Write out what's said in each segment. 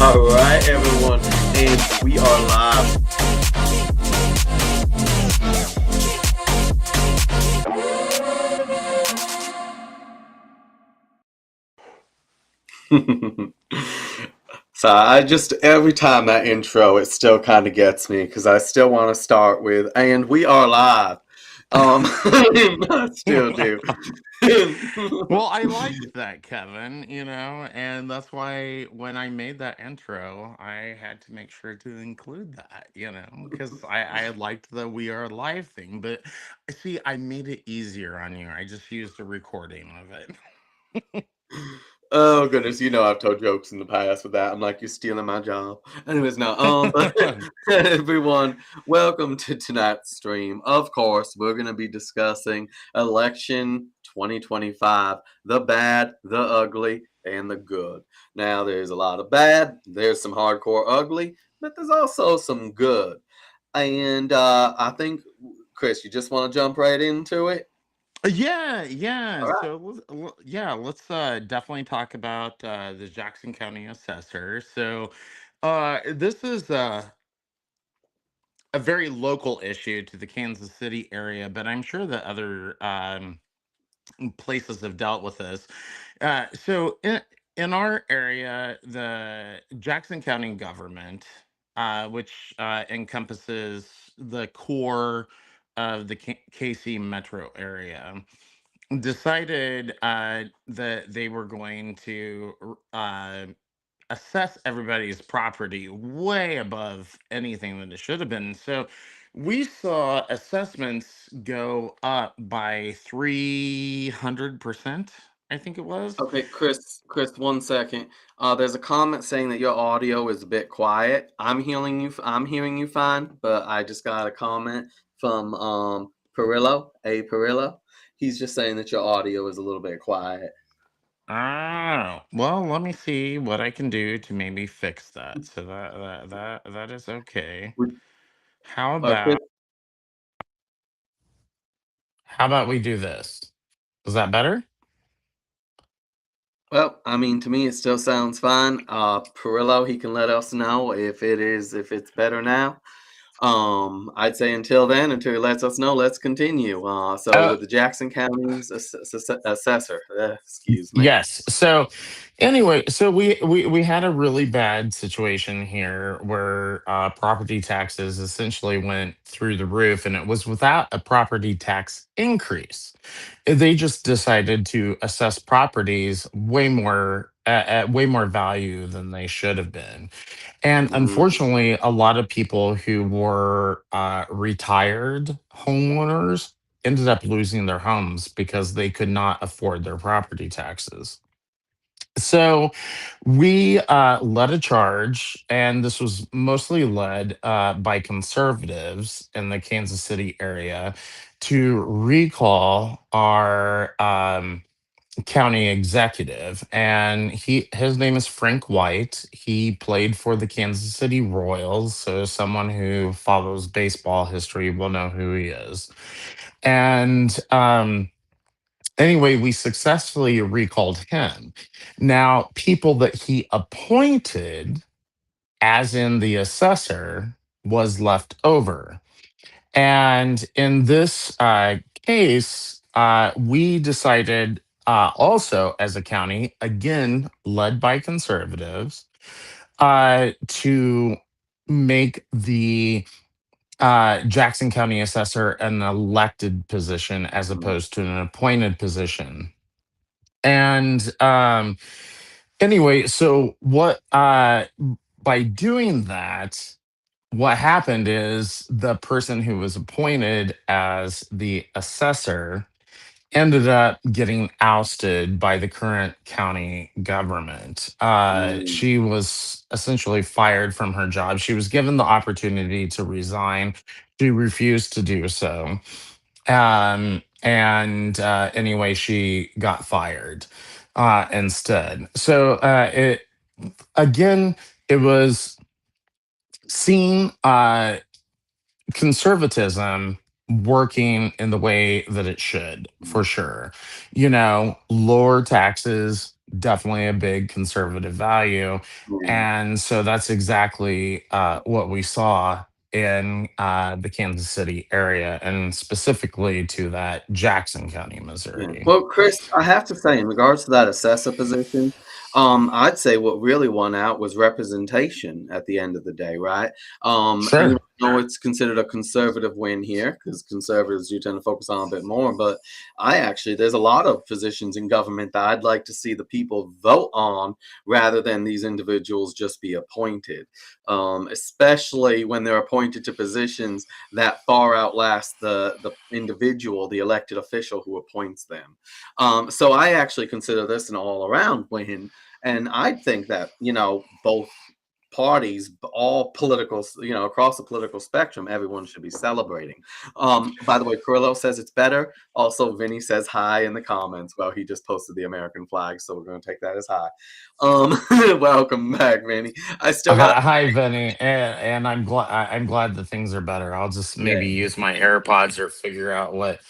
All right, everyone, and we are live. So I just every time that intro, it still kind of gets me because I still want to start with, and we are live. I still do. Well, I liked that, Kevin, and that's why when I made that intro, I had to make sure to include that, because I liked the We Are Live thing. But see, I made it easier on you. I just used a recording of it. Oh goodness, I've told jokes in the past with that. I'm like, you're stealing my job. Anyways, no. But everyone, welcome to tonight's stream. Of course, we're gonna be discussing election 2025, the bad, the ugly, and the good. Now, there's a lot of bad. There's some hardcore ugly, but there's also some good. And I think, Chris, you just want to jump right into it. Yeah, yeah. All right. So yeah, let's definitely talk about the Jackson County assessor. So this is a very local issue to the Kansas City area, but I'm sure that other places have dealt with this. So in our area, the Jackson County government, which encompasses the core of the KC metro area, decided that they were going to assess everybody's property way above anything that it should have been. So we saw assessments go up by 300%, I think it was. Okay, Chris, 1 second. There's a comment saying that your audio is a bit quiet. I'm hearing you fine, but I just got a comment from Perillo. He's just saying that your audio is a little bit quiet. Oh, well, let me see what I can do to maybe fix that. So that is okay. Would- How Chris, about how about we do this? Is that better? well, I mean, to me, it still sounds fine. Perillo, he can let us know if it's better now. I'd say until then, until he lets us know, let's continue. So Uh, with the Jackson County's assessor, excuse me. Yes. So anyway, so we had a really bad situation here where property taxes essentially went through the roof, and it was without a property tax increase. They just decided to assess properties way more at way more value than they should have been. And Mm, unfortunately, a lot of people who were retired homeowners ended up losing their homes because they could not afford their property taxes. So we led a charge, and this was mostly led by conservatives in the Kansas City area to recall our county executive, and his name is Frank White. He played for the Kansas City Royals, so someone who follows baseball history will know who he is. And anyway, we successfully recalled him. Now, people that he appointed, as in the assessor, was left over. And in this case, we decided also as a county, again, led by conservatives, to make the Jackson County assessor an elected position as mm, opposed to an appointed position. And anyway, so what by doing that, what happened is the person who was appointed as the assessor ended up getting ousted by the current county government. mm, She was essentially fired from her job. She was given the opportunity to resign. She refused to do so. And anyway, she got fired instead. So it again, it was seen conservatism working in the way that it should, for sure. Lower taxes, definitely a big conservative value. mm, And so that's exactly what we saw in the Kansas City area, and specifically to that Jackson County, yeah. Missouri. Well, Chris, I have to say, in regards to that assessor position, I'd say what really won out was representation at the end of the day, right? And Sure. I know it's considered a conservative win here because conservatives do tend to focus on a bit more. But there's a lot of positions in government that I'd like to see the people vote on rather than these individuals just be appointed, especially when they're appointed to positions that far outlast the individual, the elected official who appoints them. So I actually consider this an all around win. And I think that, both parties, all politicals, across the political spectrum, everyone should be celebrating. By the way, Carlo says it's better. Also, Vinny says hi in the comments. Well, he just posted the American flag, so we're going to take that as hi. Welcome back, Vinny. I still got, Hi, Vinny, and I'm glad that things are better. I'll just yeah, maybe use my AirPods or figure out what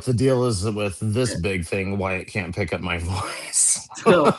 the deal is with this yeah. big thing, why it can't pick up my voice. So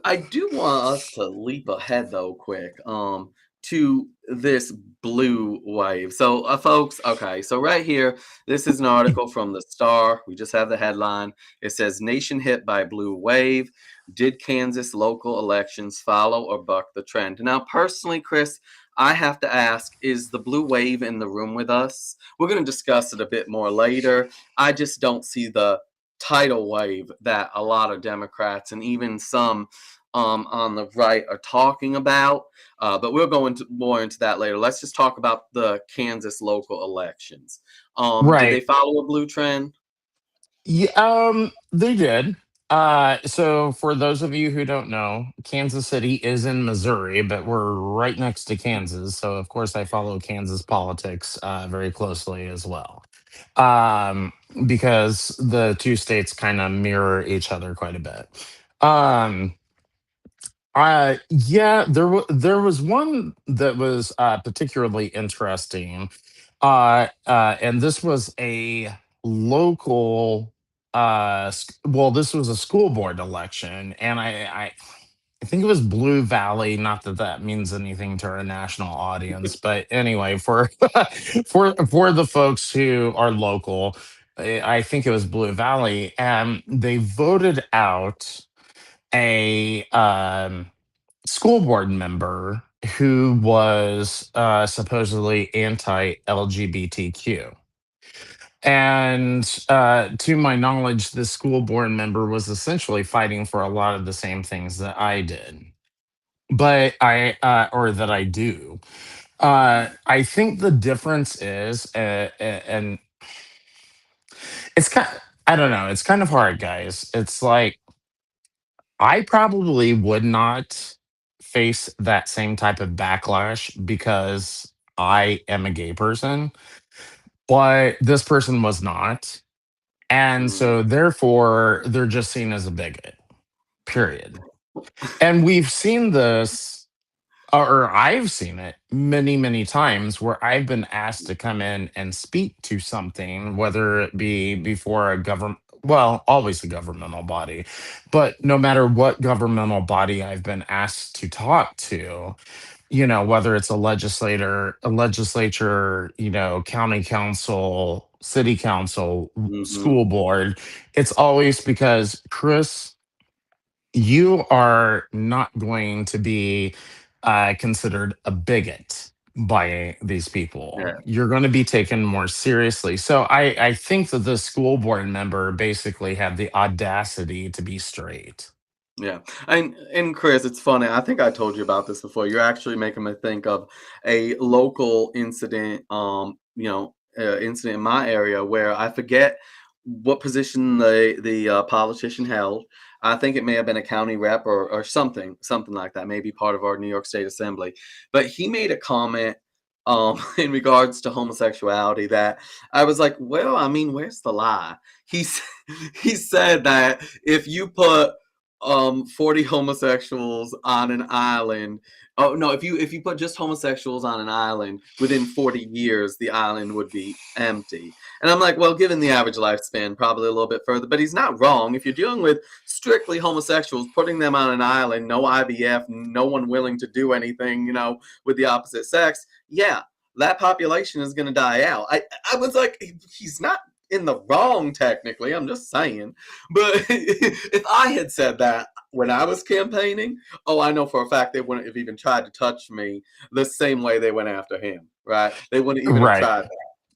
I do want us to leap ahead though quick to this blue wave. So folks, okay, so right here, this is an article from the Star. We just have the headline. It says nation hit by blue wave. Did Kansas local elections follow or buck the trend? Now, personally, Chris, I have to ask, is the blue wave in the room with us? We're going to discuss it a bit more later. I just don't see the tidal wave that a lot of Democrats and even some on the right are talking about. But we'll go into more into that later. Let's just talk about the Kansas local elections. Did they Right. follow a blue trend? Yeah, they did. So for those of you who don't know, Kansas City is in Missouri, but we're right next to Kansas. So of course I follow Kansas politics very closely as well. Um, because the two states kind of mirror each other quite a bit. Um, yeah, there was one that was particularly interesting, and this was a local. Well, this was a school board election, and I think it was Blue Valley. Not that that means anything to our national audience, but anyway, for for the folks who are local, I think it was Blue Valley, and they voted out a school board member who was supposedly anti LGBTQ. And to my knowledge, the school board member was essentially fighting for a lot of the same things that I did, or that I do. I think the difference is, and it's kind, I don't know, it's kind of hard, guys. It's like I probably would not face that same type of backlash because I am a gay person, but this person was not. And Mm, so therefore they're just seen as a bigot, period. And we've seen this, or I've seen it many, many times where I've been asked to come in and speak to something, whether it be before a government, well, always a governmental body, but no matter what governmental body I've been asked to talk to, whether it's a legislature, county council, city council, mhm. school board, it's always because, Chris, you are not going to be considered a bigot by these people. Yeah. You're going to be taken more seriously. So I think that the school board member basically had the audacity to be straight. Yeah, and Chris, it's funny. I think I told you about this before. You're actually making me think of a local incident. Incident in my area where I forget what position the politician held. I think it may have been a county rep or something like that. Maybe part of our New York State Assembly. But he made a comment in regards to homosexuality that I was like, well, I mean, where's the lie? He said that if you put 40 homosexuals on an island. Oh no, if you put just homosexuals on an island within 40 years, the island would be empty. And I'm like, well, given the average lifespan, probably a little bit further, but he's not wrong. If you're dealing with strictly homosexuals, putting them on an island, no IVF, no one willing to do anything, with the opposite sex, yeah, that population is going to die out. I was like, he's not in the wrong technically. I'm just saying. But if I had said that when I was campaigning, oh, I know for a fact they wouldn't have even tried to touch me the same way they went after him. Right? They wouldn't even have Right. tried that.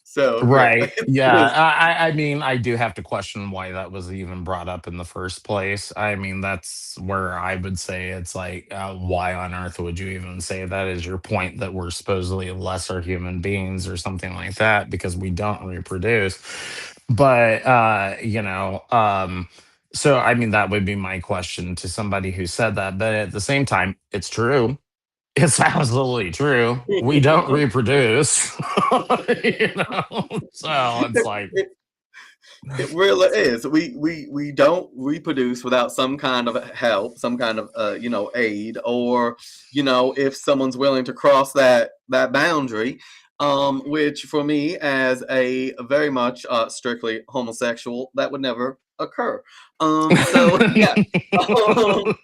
So yeah, Right. it's Yeah. just I mean, I do have to question why that was even brought up in the first place. I mean, that's where I would say it's like, why on earth would you even say that? Is your point that we're supposedly lesser human beings or something like that because we don't reproduce? But, so I mean, that would be my question to somebody who said that. But at the same time, it's true. It's absolutely true. We don't reproduce. So it's like, it, it really is. We don't reproduce without some kind of help, some kind of aid, or if someone's willing to cross that boundary, which for me as a very much strictly homosexual, that would never occur. So yeah, um,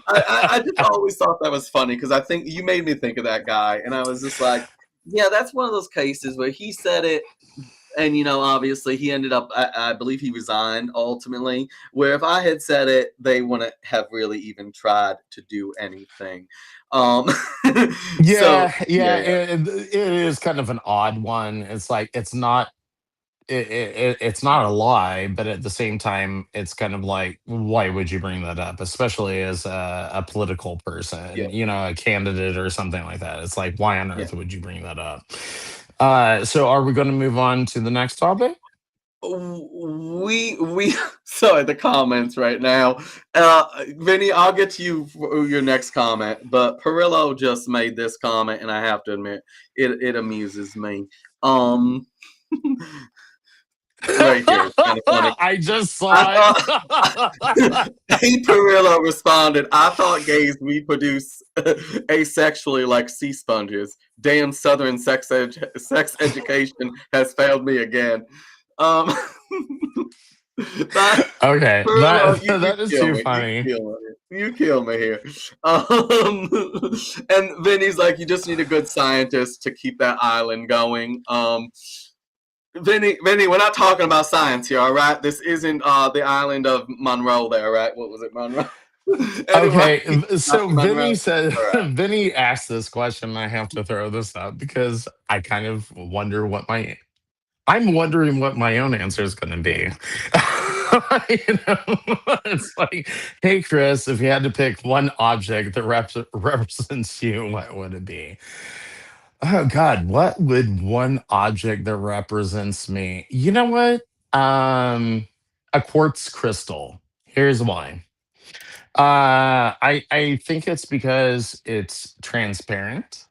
I just always thought that was funny because I think you made me think of that guy, and I was just like, yeah, that's one of those cases where he said it and obviously he ended up I believe he resigned ultimately, where if I had said it they wouldn't have really even tried to do anything. um so yeah, yeah, yeah, it is kind of an odd one. It's like it's not a lie, but at the same time, it's kind of like, why would you bring that up, especially as a political yeah, person, a candidate or something like that? It's like, why on yeah. earth would you bring that up? So, are we going to move on to the next topic? We sorry, the comments right now. Vinny, I'll get to you for your next comment, but Perillo just made this comment and I have to admit it amuses me. um right here, it's kind of funny. I just I saw it. thought A. Perillo responded, I thought gays reproduce asexually like sea sponges. Damn Southern sex education has failed me again. Um, that, Okay, Perillo, that you that is kill too me. You funny. kill me. You kill me here. Um, and Vinny's like, you just need a good scientist to keep that island going. Vinny, we're not talking about science here, all right? This isn't the island of Monroe there, right? What was it, Monroe? Anyway, Okay, so Dr. Vinny Monroe. said All right. Vinny asked this question. And I have to throw this up because I kind of wonder what my I'm wondering what my own answer is going to be. It's like, hey Chris, if you had to pick one object that represents you, what would it be? Oh God, what would one object that represents me? You know what? A quartz crystal. Here's why. I think it's because it's transparent.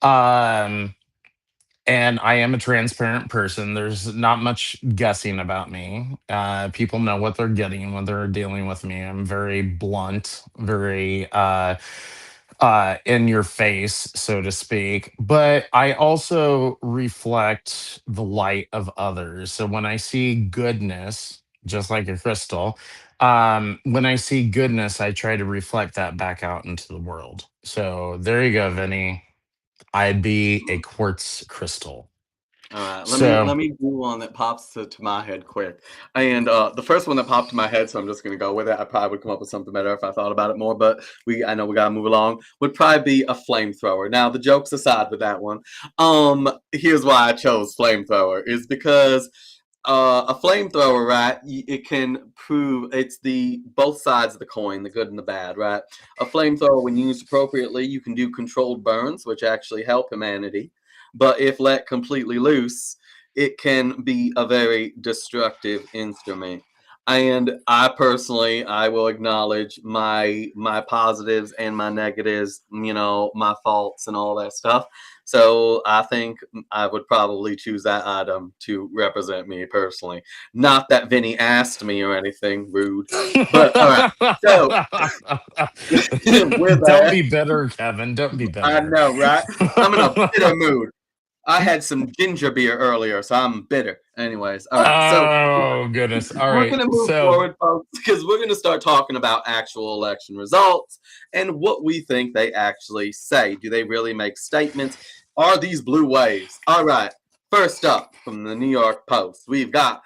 Um, and I am a transparent person. There's not much guessing about me. People know what they're getting when they're dealing with me. I'm very blunt, very in your face, so to speak. But I also reflect the light of others. So when I see goodness, just like a crystal, when I see goodness, I try to reflect that back out into the world. So there you go, Vinny. I'd be a quartz crystal. All right, So let me do one that pops to my head quick. And the first one that popped to my head, so I'm just gonna go with it. I probably would come up with something better if I thought about it more, but I know we gotta move along. Would probably be a flamethrower. Now, the jokes aside with that one, here's why I chose flamethrower is because a flamethrower, right? It can prove it's the both sides of the coin, the good and the bad, right? A flamethrower, when used appropriately, you can do controlled burns, which actually help humanity. But if let completely loose, it can be a very destructive instrument. And I personally, I will acknowledge my positives and my negatives, my faults and all that stuff. So I think I would probably choose that item to represent me personally. Not that Vinny asked me or anything rude, but all right. So with don't that, be bitter, Kevin. Don't be I bitter. know, right? I'm in a bitter mood. I had some ginger beer earlier, so I'm bitter. Anyways, all right. So Oh goodness. All we're right. going to move So forward, folks, because we're going to start talking about actual election results and what we think they actually say. Do they really make statements? Are these blue waves? All right. First up from the New York Post, we've got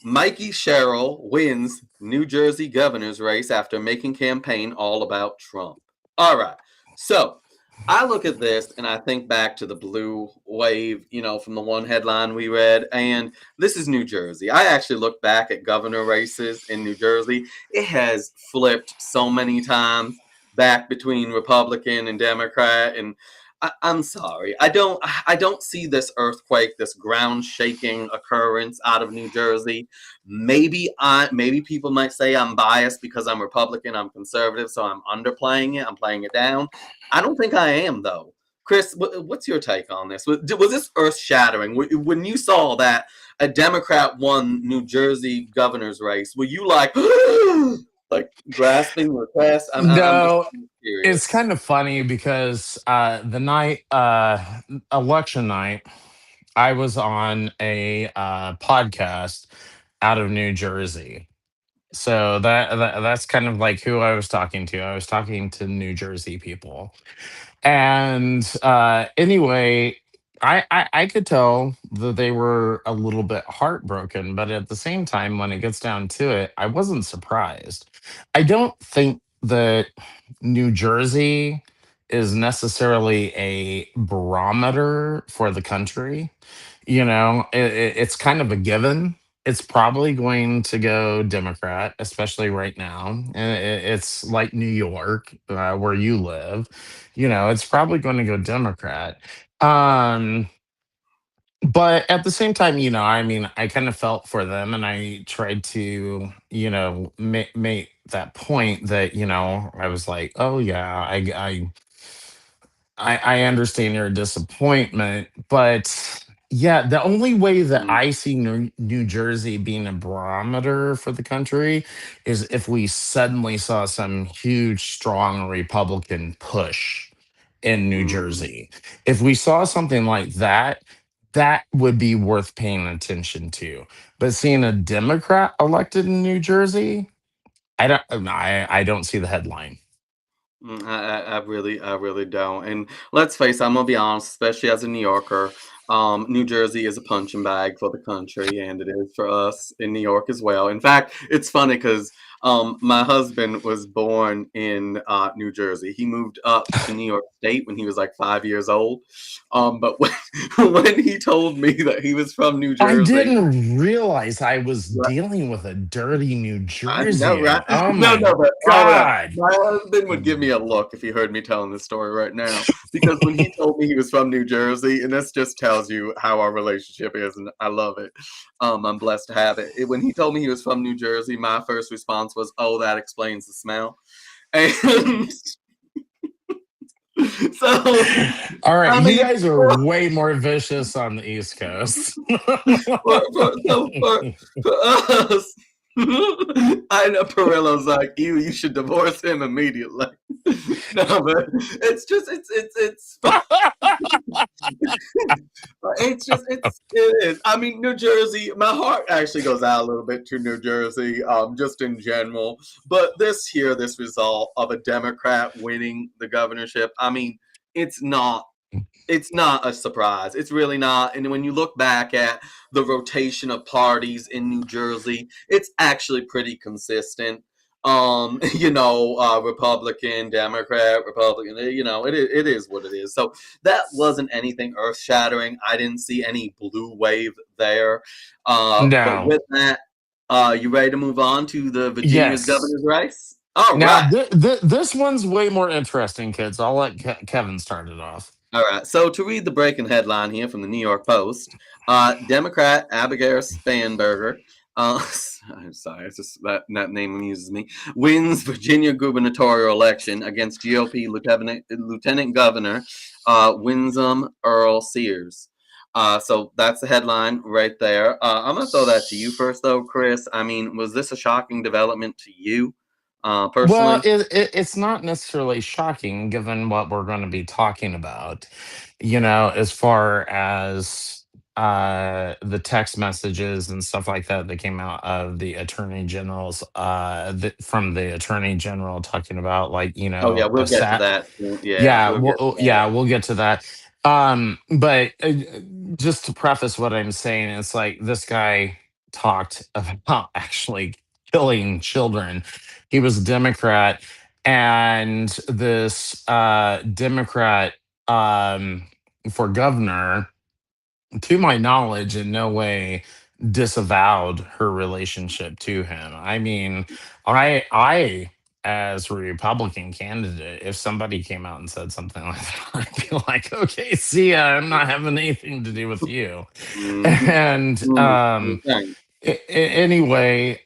Mikey Sherrill wins New Jersey governor's race after making campaign all about Trump. All right. So I look at this and I think back to the blue wave, from the one headline we read. And this is New Jersey. I actually look back at governor races in New Jersey. It has flipped so many times back between Republican and Democrat. And I'm sorry. I don't see this earthquake, this ground shaking occurrence out of New Jersey. Maybe people might say I'm biased because I'm Republican, I'm conservative, so I'm underplaying it. I'm playing it down. I don't think I am though. Chris, what's your take on this? Was this earth shattering when you saw that a Democrat won New Jersey governor's race? Were you like, like grasping your chest? I'm just No, it's curious. kind of funny because the night election night, I was on a podcast out of New Jersey. So that's kind of like who I was talking to. I was talking to New Jersey people. And anyway, I could tell that they were a little bit heartbroken, but at the same time, when it gets down to it, I wasn't surprised. I don't think that New Jersey is necessarily a barometer for the country. It's kind of a given. It's probably going to go Democrat, especially right now. And it's like New York, where you live. It's probably going to go Democrat. Um, but at the same time, I mean, I kind of felt for them, and I tried to, make that point that, I was like, oh yeah, I understand your disappointment, but yeah, the only way that Mm, I see New Jersey being a barometer for the country is if we suddenly saw some huge, strong Republican push in New mm. Jersey. If we saw something like that, that would be worth paying attention to. But seeing a Democrat elected in New Jersey, I don't see the headline. I really don't. And let's face it, I'm gonna be honest, especially as a New Yorker, New Jersey is a punching bag for the country, and it is for us in New York as well. In fact, it's funny because my husband was born in New Jersey. He moved up to New York State when he was like 5 years old. But when, when he told me that he was from New I Jersey, didn't realize I was dealing with a dirty New I know, right? Jerseyan. Oh No, my no, but God. my husband would give me a look if he heard me telling this story right now, because when he told me he was from New Jersey, and this just tells you how our relationship is, and I love it. I'm blessed to have it. When he told me he was from New Jersey, my first response was, "Oh, that explains the smell." And so, All right, I you mean, guys are way more vicious on the East Coast. for us, I know Perillo's like, you should divorce him immediately. No, but it's it is. I mean, New Jersey. My heart actually goes out a little bit to New Jersey, just in general. But this result of a Democrat winning the governorship. I mean, it's not it's not a surprise. It's really not. And when you look back at the rotation of parties in New Jersey, it's actually pretty consistent. Republican, Democrat, Republican, it is what it is. So that wasn't anything earth shattering. I didn't see any blue wave there. But No. with that, you ready to move on to the Virginia's Yes. governor's race? All Now, right. this one's way more interesting, kids. I'll let Kevin start it off. All right. So to read the breaking headline here from the New York Post, Democrat Abigail Spanberger, I'm sorry, it's just that name amuses me, wins Virginia gubernatorial election against GOP Lieutenant Governor Winsome Earl Sears. So that's the headline right there. I'm gonna throw that to you first, though, Chris. I mean, was this a shocking development to you Well, personally? it's not necessarily shocking given what we're going to be talking about. As far as the text messages and stuff like that that came out of the attorney general's from the attorney general talking about, like, Oh yeah, a we'll get to sat. that. Yeah, Yeah, we'll get to yeah, that. we'll get to that. But just to preface what I'm saying, it's like this guy talked about actually killing children. He was a Democrat, and this Democrat um, for governor, to my knowledge, in no way disavowed her relationship to him. I mean, I as a Republican candidate, if somebody came out and said something like that, I'd be like, okay, see ya, I'm not having anything to do with you. Mhm. And Okay. Anyway,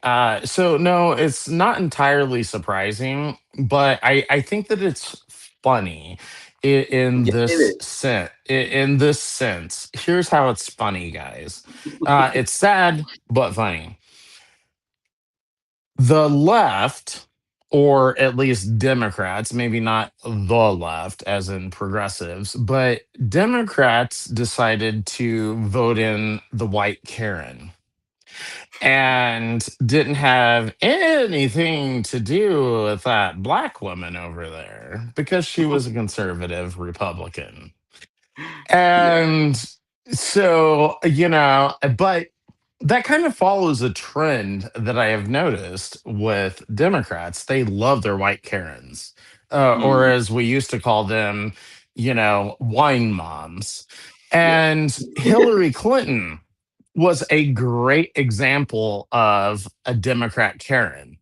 so no, it's not entirely surprising, but I think that it's funny in Yeah, it this is. sense. In this sense, here's how it's funny, guys. It's sad but funny. The left, or at least Democrats, maybe not the left, as in progressives, but Democrats decided to vote in the white Karen and didn't have anything to do with that black woman over there because she was a conservative Republican. Yeah. And so, but that kind of follows a trend that I have noticed with Democrats. They love their white Karens, or Mm. as we used to call them, wine moms. Yeah. And Hillary Clinton was a great example of a Democrat Karen.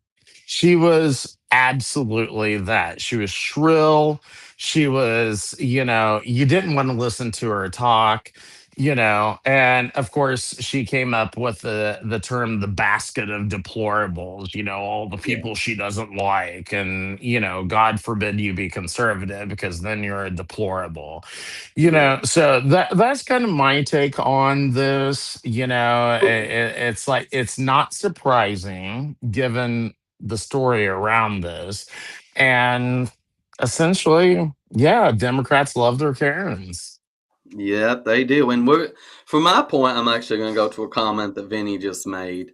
She was absolutely that. She was shrill. She was, you didn't want to listen to her talk, and of course she came up with the term the basket of deplorables, all the Yeah. people she doesn't like, and God forbid you be conservative because then you're a deplorable. Yeah. So that's kind of my take on this. It's like it's not surprising given the story around this, and essentially, yeah, Democrats love their Karens. Yeah, they do. And we're for my point, I'm actually going to go to a comment that Vinny just made.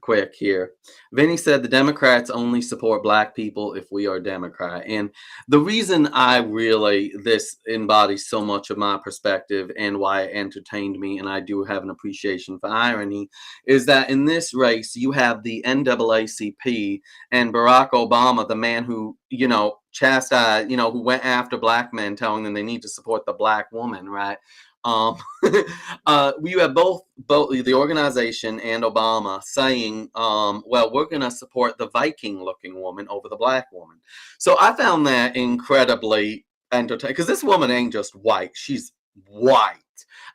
Quick here. Vinny said the Democrats only support black people if we are Democrat. And the reason I really this embodies so much of my perspective and why it entertained me, and I do have an appreciation for irony, is that in this race you have the NAACP and Barack Obama, the man who, chastised, who went after black men, telling them they need to support the black woman, right? Um, you have both the organization and Obama saying, well, we're going to support the Viking looking woman over the black woman. So I found that incredibly entertaining because this woman ain't just white, she's white.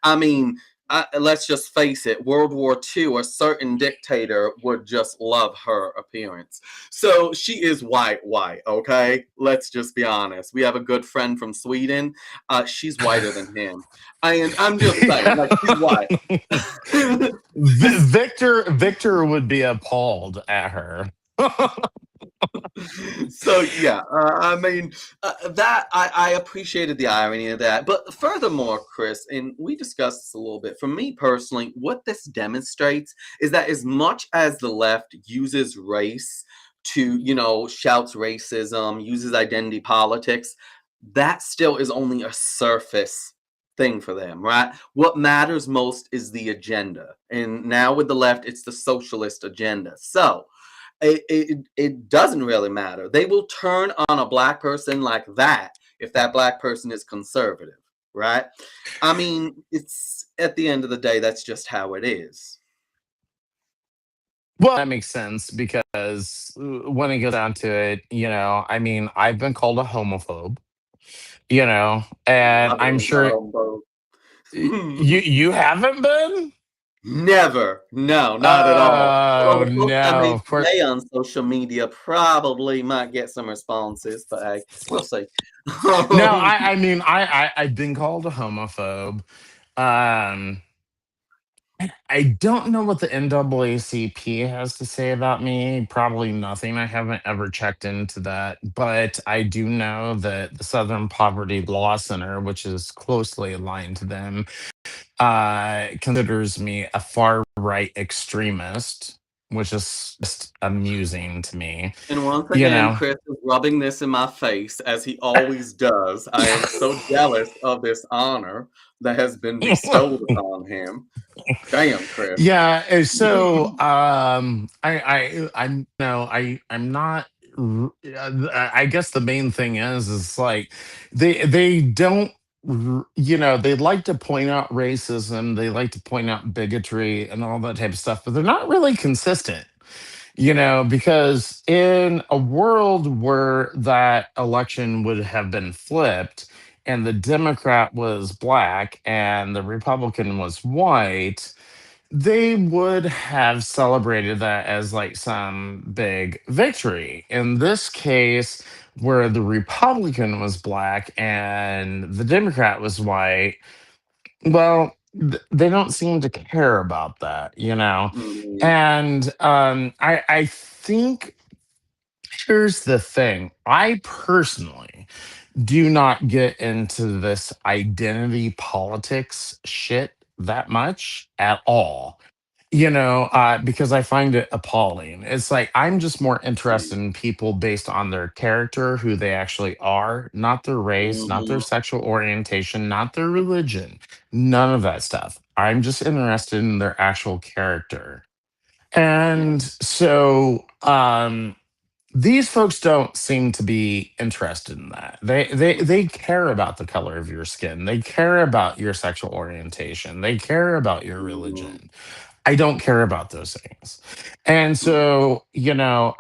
I mean, let's just face it, World War II, a certain dictator would just love her appearance. So she is white, okay? Let's just be honest. We have a good friend from Sweden. She's whiter than him. And I'm just saying, like, she's white. Victor would be appalled at her. So yeah, I mean that I appreciated the irony of that. But furthermore, Chris, and we discussed this a little bit. For me personally, what this demonstrates is that as much as the left uses race to, shouts racism, uses identity politics, that still is only a surface thing for them, right? What matters most is the agenda. And now with the left, it's the socialist agenda. So it doesn't really matter. They will turn on a black person like that if that black person is conservative, right? I mean, it's at the end of the day, that's just how it is. Well, that makes sense because when it goes down to it, I mean, I've been called a homophobe, and I've I'm been called sure on both. you haven't been. Never. No, not at all. Oh Although the post I no, made of course. today on social media probably might get some responses, but hey, we'll see. No, Um, I mean, I've been called a homophobe. Um, I don't know what the NAACP has to say about me. Probably nothing. I haven't ever checked into that. But I do know that the Southern Poverty Law Center, which is closely aligned to them, considers me a far right extremist. which is just amusing to me. And once You again, know, Chris is rubbing this in my face as he always does. I am so jealous of this honor that has been bestowed upon him. Damn, Chris. yeah. So I'm no, I'm not. I guess the main thing is like they don't. They like to point out racism, they like to point out bigotry and all that type of stuff, but they're not really consistent. Because in a world where that election would have been flipped and the Democrat was black and the Republican was white, they would have celebrated that as like some big victory. In this case, where the Republican was black and the Democrat was white, well, they don't seem to care about that. Mhm, And I think here's the thing. I personally do not get into this identity politics shit that much at all. Because I find it appalling. It's like I'm just more interested same. in people based on their character, who they actually are, not their race, not their Mhm, sexual orientation, not their religion, none of that stuff. I'm just interested in their actual character. yeah, And so these folks don't seem to be interested in that. They care about the color of your skin. They care about your sexual orientation. They care about your mhm, religion. I don't care about those things. And mm, so,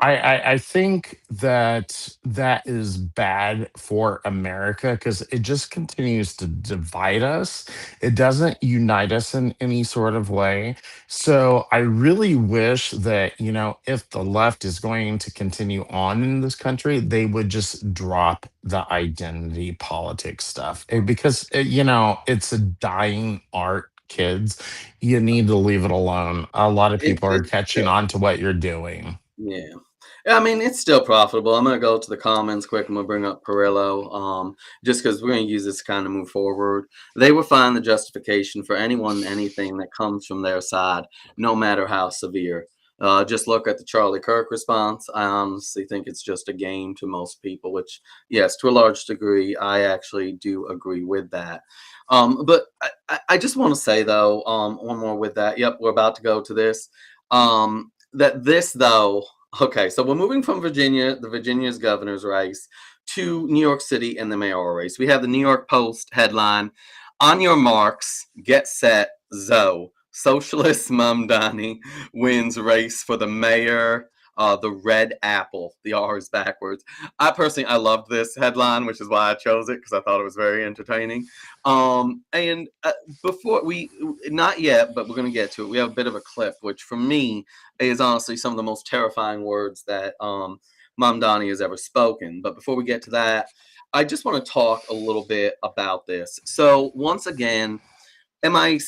I think that that is bad for America because it just continues to divide us. It doesn't unite us in any sort of way. So I really wish that, if the left is going to continue on in this country, they would just drop the identity politics stuff. Because, it's a dying art, kids. You need to leave it alone. A lot of people are it's catching still on to what you're doing. yeah. Yeah, I mean, it's still profitable. I'm gonna go to the comments quick. I'm gonna bring up Perillo, just because we're gonna use this to kind of move forward. They will find the justification for anyone, anything that comes from their side, no matter how severe. Just look at the Charlie Kirk response. I honestly think it's just a game to most people, which, yes, to a large degree, I actually do agree with that. But I just want to say, though, one more with that. Yep, we're about to go to this. That this, though, okay, so we're moving from Virginia, the Virginia's governor's race, to New York City and the mayoral race. We have the New York Post headline: "On your marks, get set, Zoe. Socialist Mamdani wins race for the mayor." The red apple. The R is backwards. I loved this headline, which is why I chose it because I thought it was very entertaining. And before we, not yet, but we're gonna get to it. We have a bit of a clip, which for me is honestly some of the most terrifying words that Mamdani has ever spoken. But before we get to that, I just want to talk a little bit about this. So once again, am I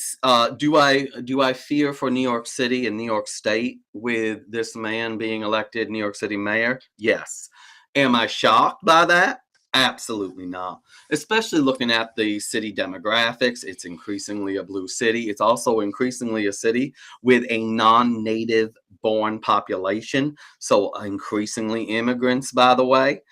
do I fear for New York City and New York State with this man being elected New York City mayor? Yes. Am I shocked by that? Absolutely not. Especially looking at the city demographics, it's increasingly a blue city. It's also increasingly a city with a non-native born population, so increasingly immigrants, by the way,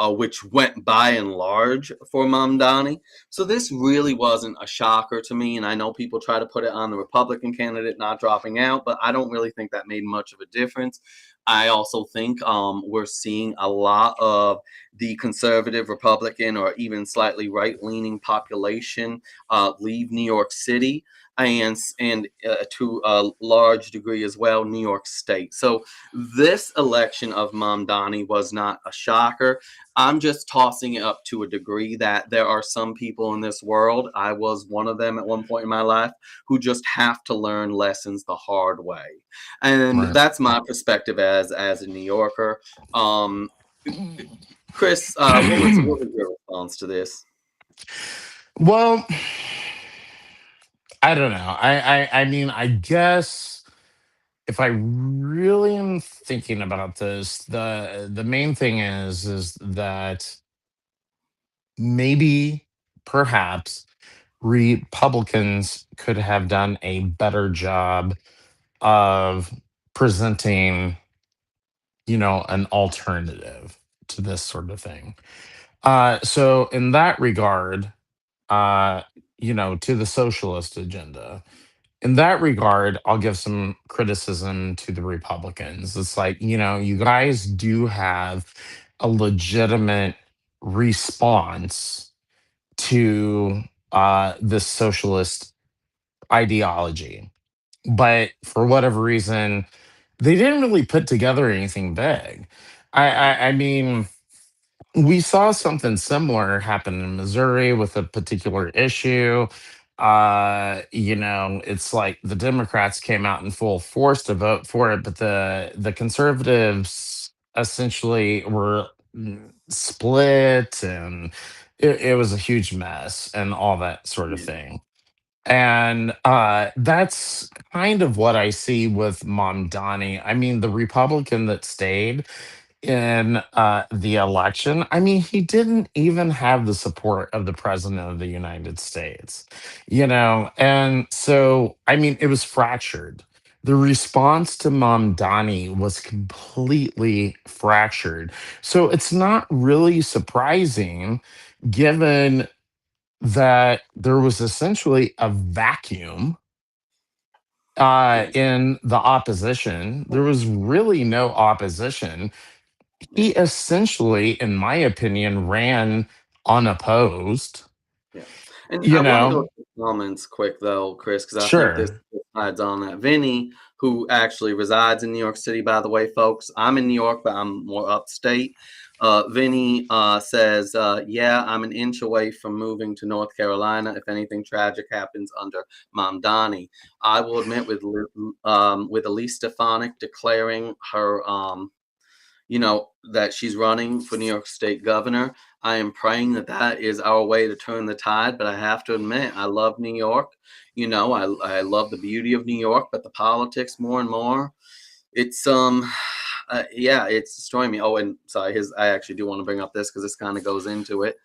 which went by and large for Mamdani. So this really wasn't a shocker to me, and I know people try to put it on the Republican candidate not dropping out, but I don't really think that made much of a difference. I also think we're seeing a lot of the conservative Republican or even slightly right-leaning population leave New York City and to a large degree as well New York State. So this election of Mamdani was not a shocker. I'm just tossing it up to a degree that there are some people in this world, I was one of them at one point in my life, who just have to learn lessons the hard way. And Right. that's my perspective as a New Yorker. Um, Chris, what was your response to this? Well, I don't know. I mean, I guess if I really am thinking about this, the main thing is that maybe, perhaps, Republicans could have done a better job of presenting, an alternative to this sort of thing. So in that regard, uh, to the socialist agenda, in that regard, I'll give some criticism to the Republicans. It's like, you guys do have a legitimate response to this socialist ideology. But for whatever reason, they didn't really put together anything big. I mean, we saw something similar happen in Missouri with a particular issue. It's like the Democrats came out in full force to vote for it, but the conservatives essentially were split, and it was a huge mess and all that sort of Yeah. thing. And that's kind of what I see with Mamdani. I mean, the Republican that stayed in the election, I mean, he didn't even have the support of the president of the United States, And so, I mean, it was fractured. The response to Mamdani was completely fractured. So it's not really surprising given that there was essentially a vacuum Yeah. in the opposition. There was really no opposition. Yeah. He essentially, in my opinion, ran unopposed. Yeah. And You I want to go know, to the comments quick though, Chris, because I think this sure. adds on that. Vinny, who actually resides in New York City, by the way, folks. I'm in New York, but I'm more upstate. Vinny says, yeah, I'm an inch away from moving to North Carolina if anything tragic happens under Mamdani. I will admit, with Elise Stefanik declaring her that she's running for New York State governor. I am praying that that is our way to turn the tide. But I have to admit, I love New York. I love the beauty of New York, but the politics more and more. It's yeah, it's destroying me. Oh, and sorry, his I actually do want to bring up this because this kind of goes into it.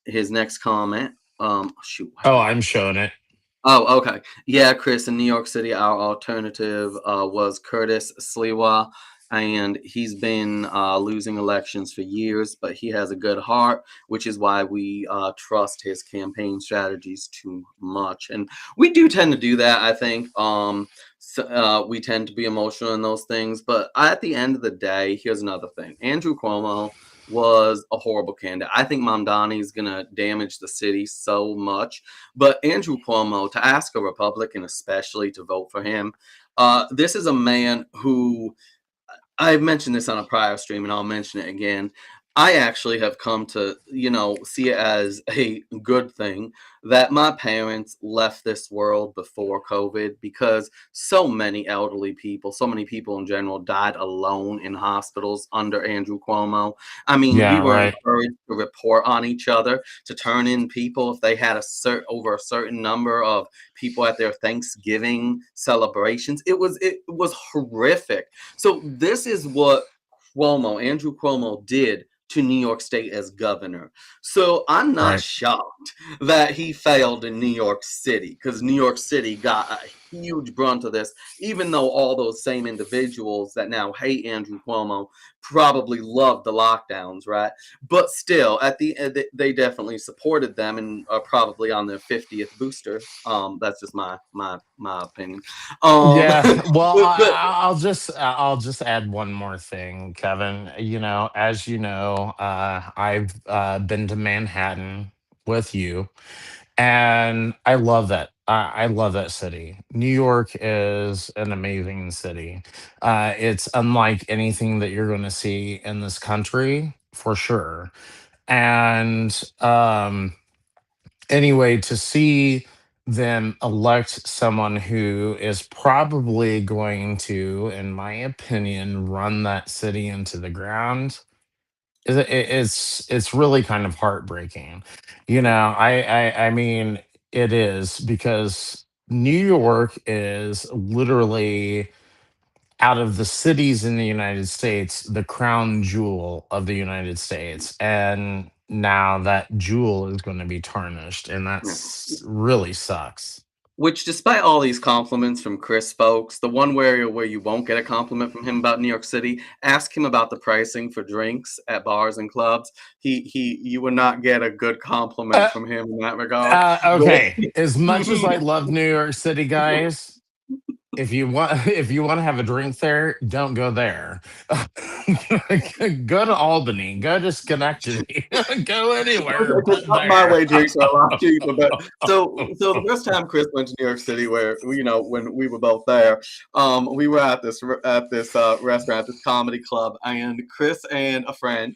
His next comment. Shoot, why Oh, did I I'm close? showing it. Oh, okay. Yeah, Chris, in New York City, our alternative was Curtis Sliwa, and he's been losing elections for years, but he has a good heart, which is why we trust his campaign strategies too much. And we do tend to do that, I think. We tend to be emotional in those things, but at the end of the day, here's another thing. Andrew Cuomo was a horrible candidate. I think Mamdani is going to damage the city so much. But Andrew Cuomo, to ask a Republican especially to vote for him, this is a man who I've mentioned this on a prior stream and I'll mention it again. I actually have come to, see it as a good thing that my parents left this world before COVID because so many elderly people, so many people in general died alone in hospitals under Andrew Cuomo. I mean, we Yeah, were right, encouraged to report on each other, to turn in people if they had over a certain number of people at their Thanksgiving celebrations. It was horrific. So this is what Andrew Cuomo did to New York State as governor. So I'm not right. shocked that he failed in New York City because New York City got a huge brunt of this, even though all those same individuals that now hate Andrew Cuomo probably love the lockdowns, right? But still, at the end, they definitely supported them and are probably on their 50th booster. That's just my opinion. Yeah, well, But I'll just add one more thing, Kevin. As you know, I've been to Manhattan with you, and I love that. I love that city. New York is an amazing city. It's unlike anything that you're going to see in this country, for sure. And anyway, to see them elect someone who is probably going to, in my opinion, run that city into the ground, it's really kind of heartbreaking. I mean, it is because New York is literally, out of the cities in the United States, the crown jewel of the United States. And now that jewel is going to be tarnished, and yeah. that's really sucks. Which, despite all these compliments from Chris folks, the one where you won't get a compliment from him about New York City, ask him about the pricing for drinks at bars and clubs. You will not get a good compliment Uh, from him in that regard. okay. As much as I love New York City, guys, if you want to have a drink there, don't go there. Go to Albany. Go to Schenectady. Go anywhere Okay, 'cause but up my there. way drinks are a lot cheaper, but so the first time Chris went to New York City, where when we were both there, we were at this restaurant, this comedy club, and Chris and a friend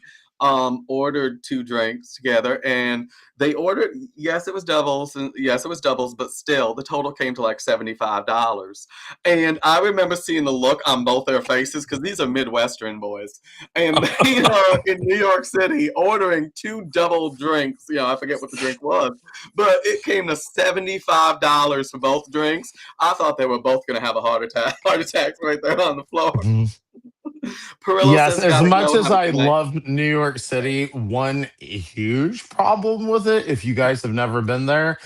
ordered two drinks together, and they ordered, yes, it was doubles, and yes, it was doubles, but still the total came to like $75. And I remember seeing the look on both their faces because these are Midwestern boys, and they are in New York City ordering two double drinks. I forget what the drink was, but it came to $75 for both drinks. I thought they were both going to have a heart attack, heart attacks right there on the floor. Perillo Yes, says, as "Gotta much go. as Have a I good night." love New York City, one huge problem with it, if you guys have never been there,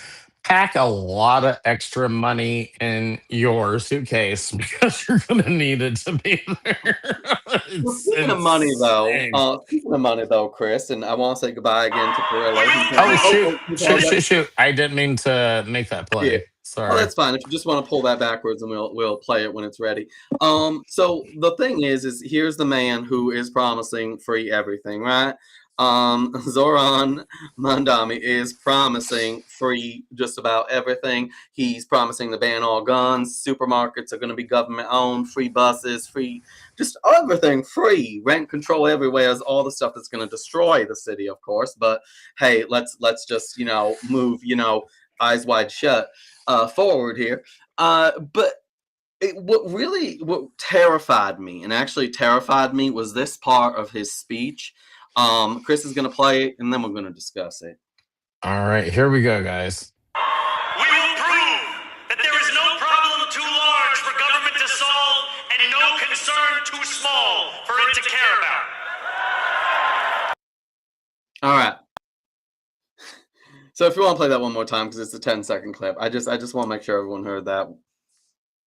pack a lot of extra money in your suitcase because you're going to need it to be there. Well, It's insane. speaking of money though, Chris, and I want to say goodbye again to Will Perillo. you He's gonna Oh, be. prove shoot. Oh, he Shoot, paused shoot, that. shoot. I didn't mean to make that Yeah. play. Oh, Sorry. that's fine. If you just want to pull that backwards, and we'll play it when it's ready. So the thing is here's the man who is promising free everything, right? Zoran Mandami is promising free just about everything. He's promising to ban all guns. Supermarkets are going to be government owned. Free buses, free, just everything free. Rent control everywhere is all the stuff that's going to destroy the city, of course. But hey, let's just move eyes wide shut forward here. But what terrified me, and actually terrified me, was this part of his speech. Chris is going to play it, and then we're going to discuss it. All right, here we go, guys. We will prove that there is no problem too large for government to solve and no concern too small for it to care about. All right. So if you want to play that one more time, because it's a 10-second clip, I just want to make sure everyone heard that.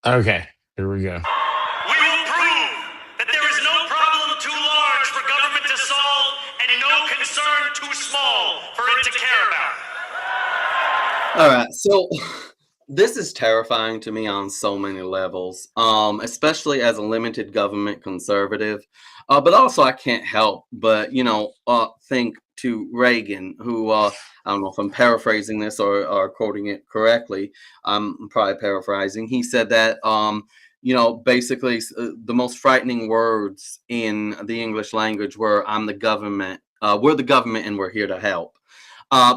Okay, here we go. We will prove that there is no problem too large for government to solve and no concern too small for it to care about. All right, so this is terrifying to me on so many levels, especially as a limited government conservative. But also, I can't help but think to Reagan, who I don't know if I'm paraphrasing this or quoting it correctly. I'm probably paraphrasing. He said that basically the most frightening words in the English language were "I'm the government." We're the government, and we're here to help.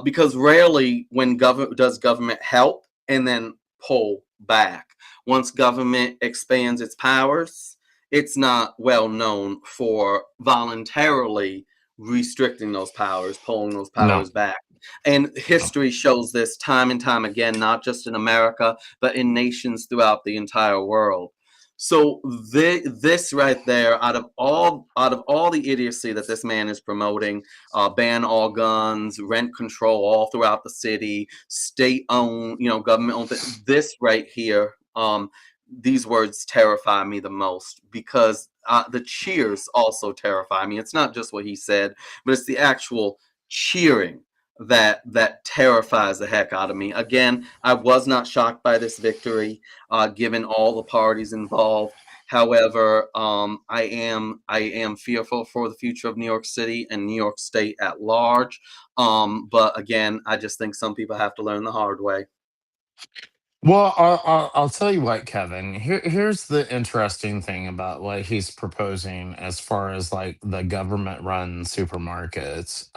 Because rarely when does government help and then pull back. Once government expands its powers, it's not well known for voluntarily restricting those powers, pulling those No. powers back. And history shows this time and time again, not just in America, but in nations throughout the entire world. So this right there, out of all the idiocy that this man is promoting, ban all guns, rent control all throughout the city, state owned, government owned. This right here, these words terrify me the most because the cheers also terrify me. It's not just what he said, but it's the actual cheering that terrifies the heck out of me. Again, I was not shocked by this victory, given all the parties involved. However, I am fearful for the future of New York City and New York State at large. But again, I just think some people have to learn the hard way. Well, I'll tell you what, Kevin. Here's the interesting thing about what he's proposing as far as like the government-run supermarkets.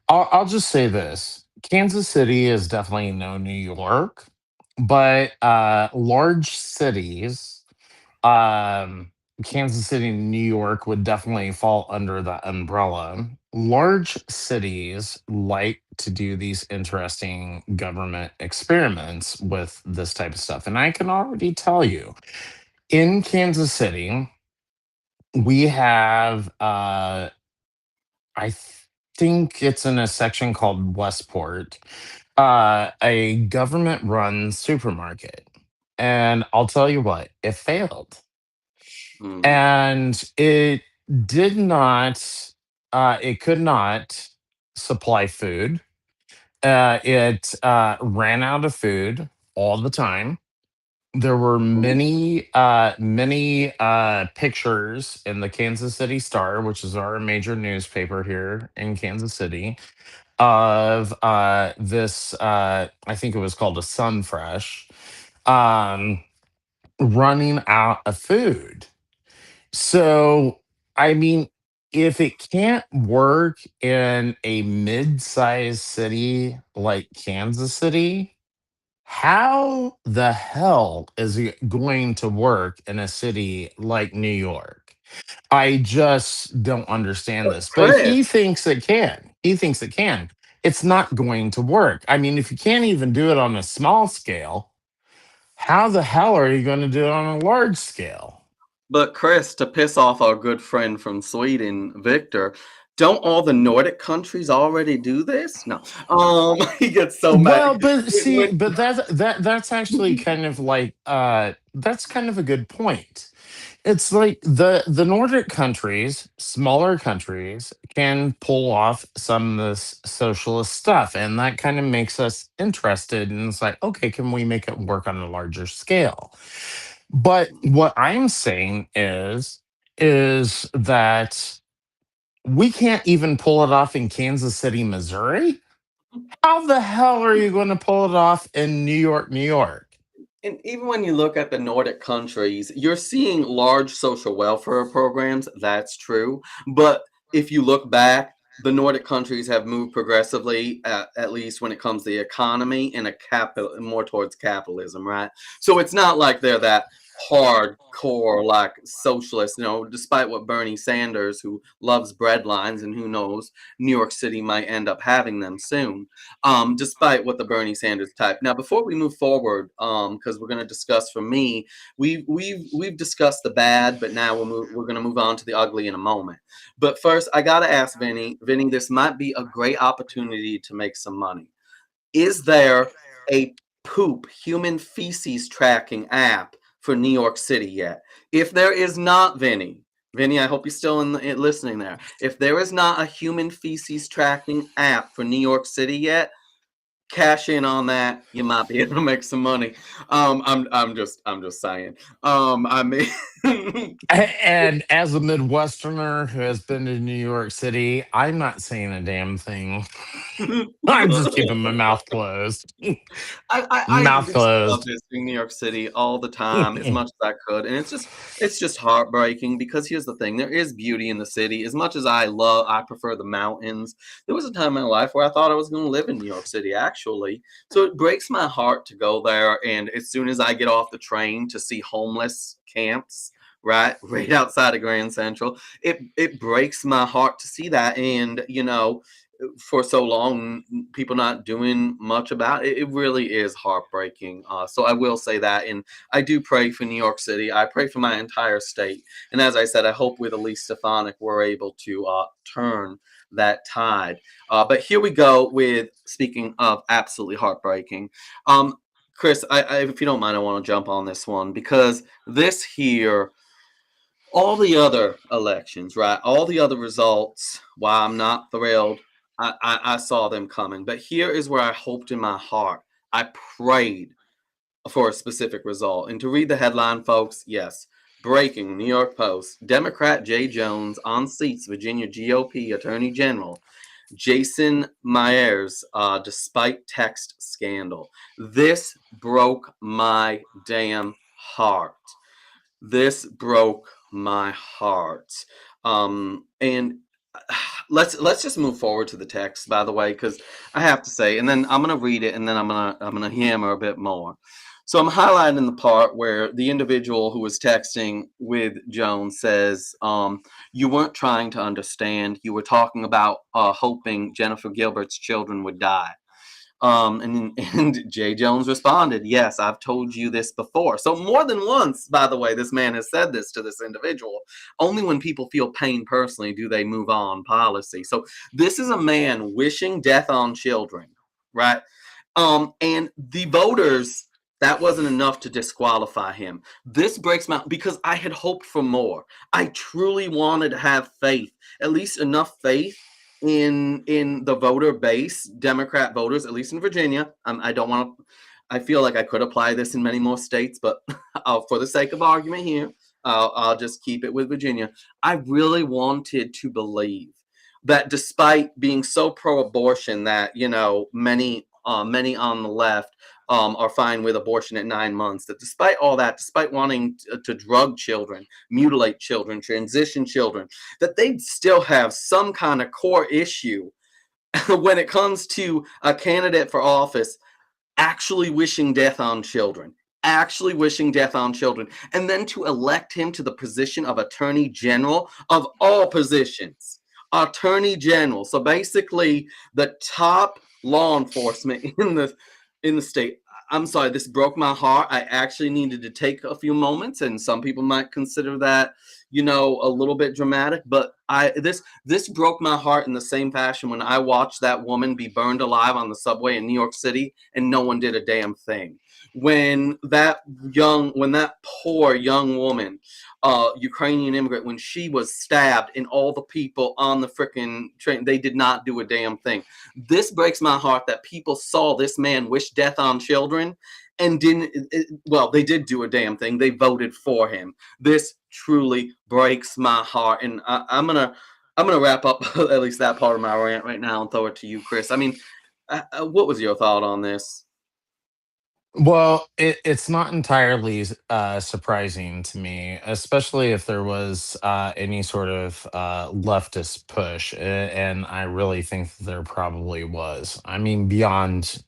I'll just say this: Kansas City is definitely no New York, but large cities, um, Kansas City, New York would definitely fall under that umbrella. Large cities like to do these interesting government experiments with this type of stuff. And I can already tell you, in Kansas City, we have, I think it's in a section called Westport. a government-run supermarket, and I'll tell you what, it failed, Mm. and did not. It could not supply food. It ran out of food all the time. There were Mhm. many pictures in the Kansas City Star, which is our major newspaper here in Kansas City, of this. I think it was called a Sunfresh, um, running out of food. So, I mean, if it can't work in a mid-sized city like Kansas City, how the hell is it going to work in a city like New York? I just don't understand But this. But Chris, he thinks it can. He thinks it can. It's not going to work. I mean, if you can't even do it on a small scale, how the hell are you going to do it on a large scale? to piss off our good friend from Sweden, Victor, don't all the Nordic countries already do this? No. He gets so mad. Well, but see, When- but that's actually kind of like that's kind of a good point. It's like the Nordic countries, smaller countries, can pull off some of this socialist stuff, and that kind of makes us interested. And it's like, okay, can we make it work on a larger scale? But what I'm saying is that we can't even pull it off in Kansas City, Missouri. How the hell are you going to pull it off in New York, New York? And even when you look at the Nordic countries, you're seeing large social welfare programs. That's true. But if you look back, the Nordic countries have moved progressively, at least when it comes to the economy, in a capital more towards capitalism, right? So it's not like they're that hardcore like socialist. Despite what Bernie Sanders, who loves bread lines, and who knows, New York City might end up having them soon, despite what the Bernie Sanders type. Now, before we move forward, because we're going to discuss, for me, we've discussed the bad, but now we're going to move on to the ugly in a moment. But first, I got to ask Vinny. Vinny, this might be a great opportunity to make some money. Is there a poop human feces tracking app for New York City yet? If there is not, Vinny, I hope you're still listening there. If there is not a human feces tracking app for New York City yet, cash in on that. You might be able to make some money. I'm just saying. I mean, And as a Midwesterner who has been to New York City, I'm not saying a damn thing. I'm just keeping my mouth closed. I Mouth just love closed. visiting New York City all the time as much as I could, and it's just heartbreaking, because here's the thing: there is beauty in the city. As much as I prefer the mountains. There was a time in my life where I thought I was going to live in New York City, actually. So it breaks my heart to go there, and as soon as I get off the train, to see homeless camps. Right outside of Grand Central. It breaks my heart to see that, and for so long, people not doing much about it. It really is heartbreaking. So I will say that, and I do pray for New York City. I pray for my entire state, and as I said, I hope with Elise Stefanik we're able to turn that tide. But here we go with, speaking of absolutely heartbreaking. Um, Chris, if you don't mind, I want to jump on this one, because this here, all the other elections, right? All the other results, while I'm not thrilled, I saw them coming. But here is where I hoped in my heart. I prayed for a specific result. And to read the headline, folks, yes. Breaking New York Post. Democrat Jay Jones on seats Virginia GOP Attorney General Jason Myers, despite text scandal. This broke my damn heart. This broke my heart. And let's just move forward to the text, by the way, because I have to say, and then I'm gonna read it, and then I'm gonna hammer a bit more. So I'm highlighting the part where the individual who was texting with Jones says, "You weren't trying to understand. You were talking about hoping Jennifer Gilbert's children would die." And Jay Jones responded, "Yes, I've told you this before." So more than once, by the way, this man has said this to this individual. Only when people feel pain personally do they move on policy. So this is a man wishing death on children, right? And the voters, that wasn't enough to disqualify him. This breaks my, because I had hoped for more. I truly wanted to have faith, at least enough faith in the voter base, Democrat voters, at least in Virginia. I don't want to. I feel like I could apply this in many more states, but for the sake of argument here, I'll just keep it with Virginia. I really wanted to believe that despite being so pro-abortion that many on the left are fine with abortion at 9 months, that despite all that, despite wanting to drug children, mutilate children, transition children, that they still have some kind of core issue when it comes to a candidate for office actually wishing death on children, actually wishing death on children, and then to elect him to the position of attorney general of all positions. Attorney general. So basically the top law enforcement in the state. I'm sorry, this broke my heart. I actually needed to take a few moments, and some people might consider that, a little bit dramatic, but this broke my heart in the same fashion when I watched that woman be burned alive on the subway in New York City and no one did a damn thing. When that poor young woman, Ukrainian immigrant, when she was stabbed and all the people on the freaking train, they did not do a damn thing. This breaks my heart that people saw this man wish death on children and didn't. Well, they did do a damn thing. They voted for him. This truly breaks my heart, and I'm gonna wrap up at least that part of my rant right now and throw it to you, Chris. I mean, what was your thought on this? Well, it's not entirely surprising to me, especially if there was any sort of leftist push, and I really think there probably was. I mean, beyond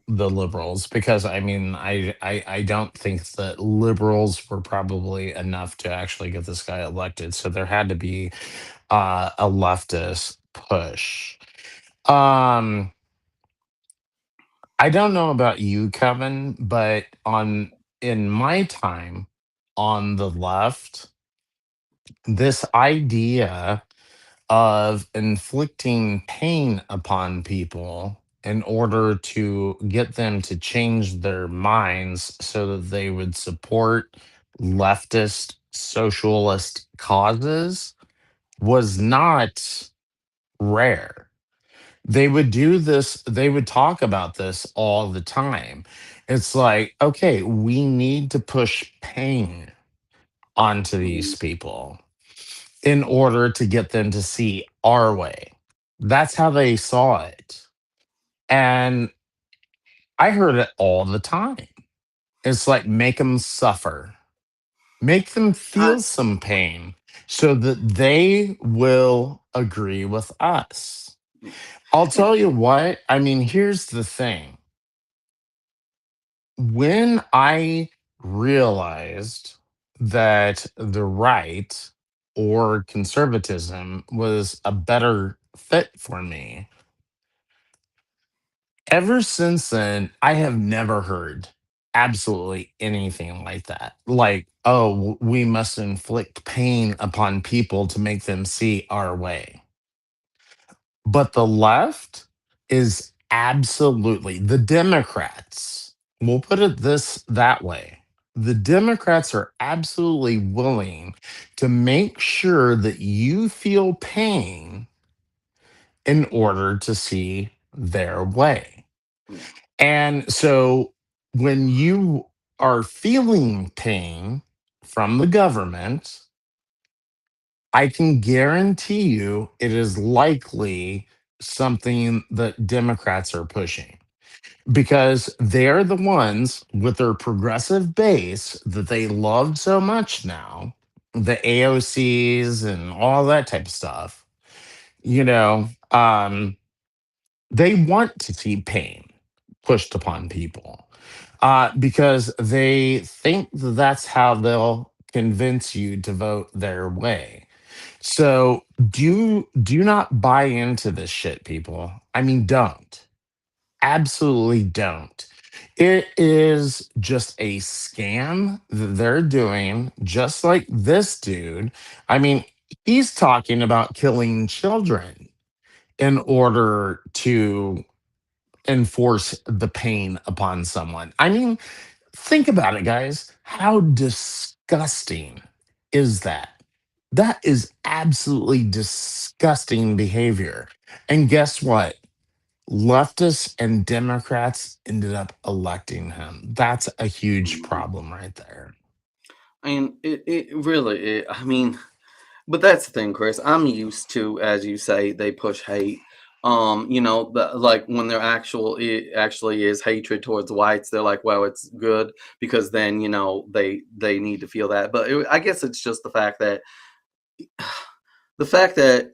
the liberals, because I mean, I don't think that liberals were probably enough to actually get this guy elected. So there had to be a leftist push. Um, I don't know about you, Kevin, but on in my time on the left, this idea of inflicting pain upon people in order to get them to change their minds so that they would support leftist socialist causes was not rare. They would do this, they would talk about this all the time. It's like, okay, we need to push pain onto these Mhm. people in order to get them to see our way. That's how they saw it. And I heard it all the time. It's like, make them suffer, make them I, feel some pain so that they will agree with us. I'll and tell you what, I mean, here's the thing. When I realized that the right or conservatism was a better fit for me, ever since then, I have never heard absolutely anything like that. Like, oh, we must inflict pain upon people to make them see our way. But the left is absolutely the Democrats. We'll put it that way. The Democrats are absolutely willing to make sure that you feel pain in order to see their way. yeah, And so when you are feeling pain from the government, I can guarantee you it is likely something that Democrats are pushing because they're the ones with their progressive base that they love so much now, the AOCs and all that type of stuff. You know, they want to see pain pushed upon people because they think that's how they'll convince you to vote their way. So do not buy into this shit, people. I mean, don't. Absolutely don't. It is just a scam that they're doing, just like this dude. I mean, he's talking about killing children in order to enforce the pain upon someone. I mean, think about it, guys. How disgusting is that? That is absolutely disgusting behavior. And guess what? Leftists and Democrats ended up electing him. That's a huge Mhm. problem right there. And it really, I mean, but that's the thing, Chris. I'm used to, as you say, they push hate. Like when there it actually is hatred towards whites, they're like, well, it's good because then they need to feel that. But I guess it's just the fact that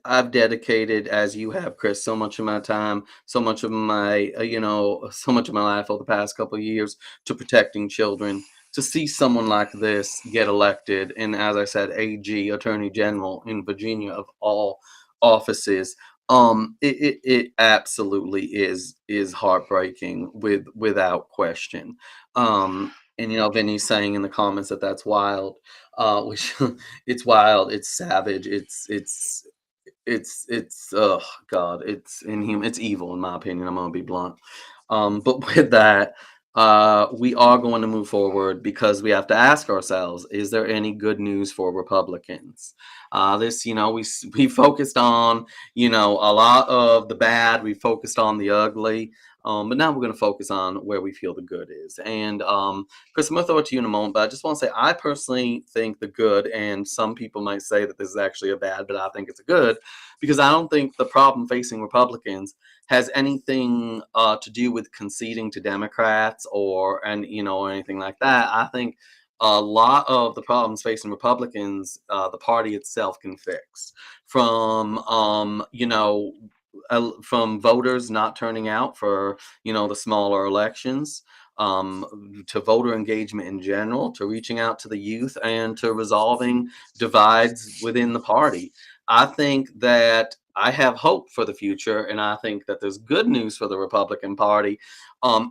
I've dedicated, as you have, Chris, so much of my time, so much of my, so much of my life over the past couple of years to protecting children, to see someone like this get elected, and as I said, AG, Attorney General in Virginia of all offices, it absolutely is heartbreaking without question. And Vinny's saying in the comments that that's wild, which it's wild, it's savage, it's oh god, it's inhuman, it's evil in my opinion. I'm gonna be blunt. But with that, we are going to move forward because we have to ask ourselves: is there any good news for Republicans? This, we focused on a lot of the bad. We focused on the ugly. But now we're going to focus on where we feel the good is. And Chris, I'm going to throw it to you in a moment, but I just want to say I personally think the good, and some people might say that this is actually a bad, but I think it's a good because I don't think the problem facing Republicans has anything to do with conceding to Democrats or anything like that. I think a lot of the problems facing Republicans, the party itself can fix from from voters not turning out for the smaller elections, to voter engagement in general, to reaching out to the youth, and to resolving divides within the party. I think that I have hope for the future, and I think that there's good news for the Republican Party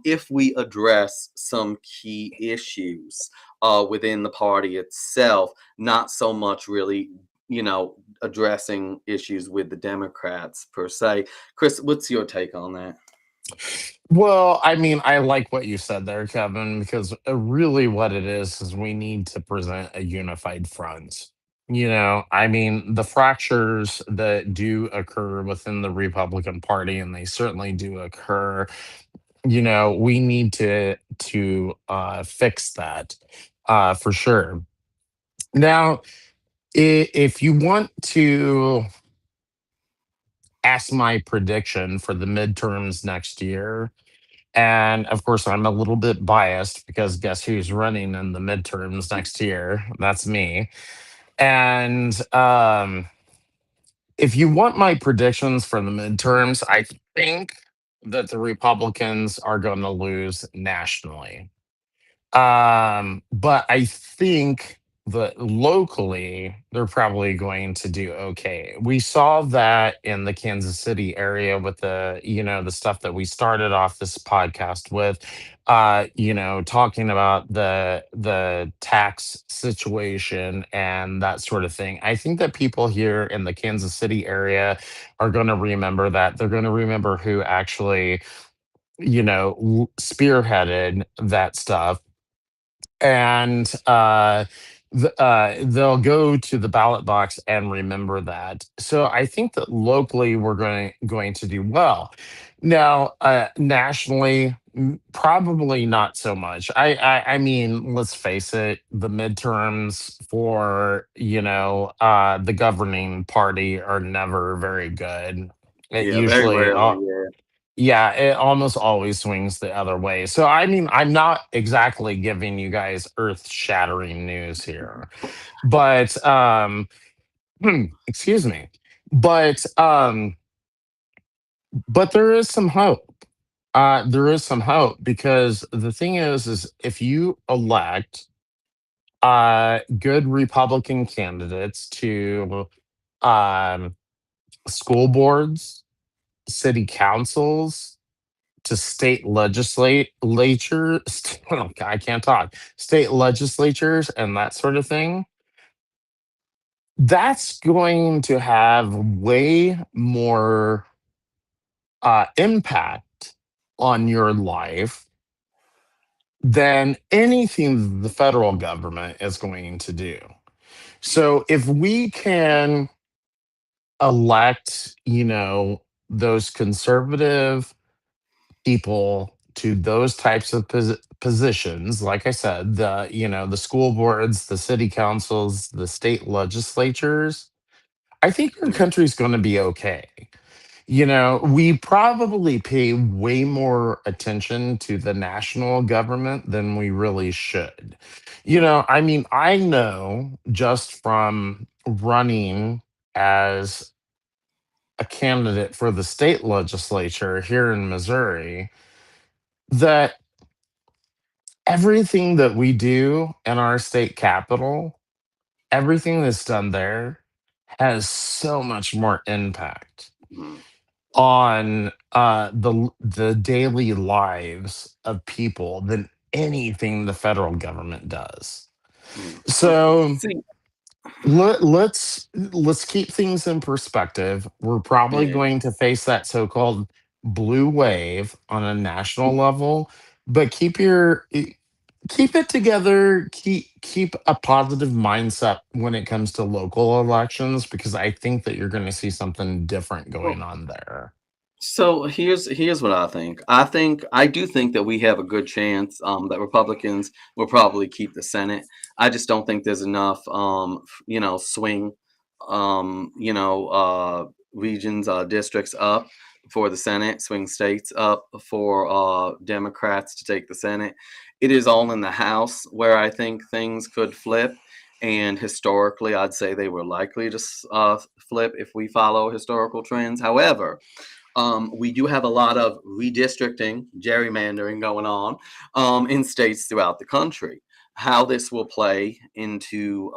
if we address some key issues within the party itself, not so much really addressing issues with the Democrats per se. Chris, what's your take on that? Well, I mean, I like what you said there, Kevin, because really what it is we need to present a unified front. I mean, the fractures that do occur within the Republican Party, and they certainly do occur, we need to fix that for sure. Now, if you want to ask my prediction for the midterms next year, and of course, I'm a little bit biased because guess who's running in the midterms next year? That's me. And if you want my predictions for the midterms, I think that the Republicans are going to lose nationally. But I think that locally they're probably going to do okay. We saw that in the Kansas City area with the stuff that we started off this podcast with, talking about the tax situation and that sort of thing. I think that people here in the Kansas City area are going to remember that. They're going to remember who actually, spearheaded that stuff, and they'll go to the ballot box and remember that. So I think that locally we're going to do well. Now, nationally, probably not so much. I mean, let's face it, the midterms for the governing party are never very good. It Yeah, very usually rarely. Yeah. yeah, it almost always swings the other way. So, I mean, I'm not exactly giving you guys earth-shattering news here, but excuse me. But but there is some hope. There is some hope because the thing is if you elect good Republican candidates to um school boards, city councils, to state legislature I can't talk, state legislatures and that sort of thing, that's going to have way more impact on your life than anything the federal government is going to do. So if we can elect, those conservative people to those types of positions, like I said, the school boards, the city councils, the state legislatures, I think our Mm, country's going to be okay. We probably pay way more attention to the national government than we really should. I mean, I know just from running as a candidate for the state legislature here in Missouri that everything that we do in our state capital, everything that's done there has so much more impact mm, on the daily lives of people than anything the federal government does. mm. So See, let's keep things in perspective. We're probably yeah. going to face that so-called blue wave on a national level, but keep it together. Keep a positive mindset when it comes to local elections because I think that you're going to see something different going on there. So here's what I think. I do think that we have a good chance that Republicans will probably keep the Senate. I just don't think there's enough swing regions districts up for the Senate, swing states up for Democrats to take the Senate. It is all in the House where I think things could flip. And historically, I'd say they were likely to flip if we follow historical trends. However, we do have a lot of redistricting, gerrymandering going on in states throughout the country. How this will play into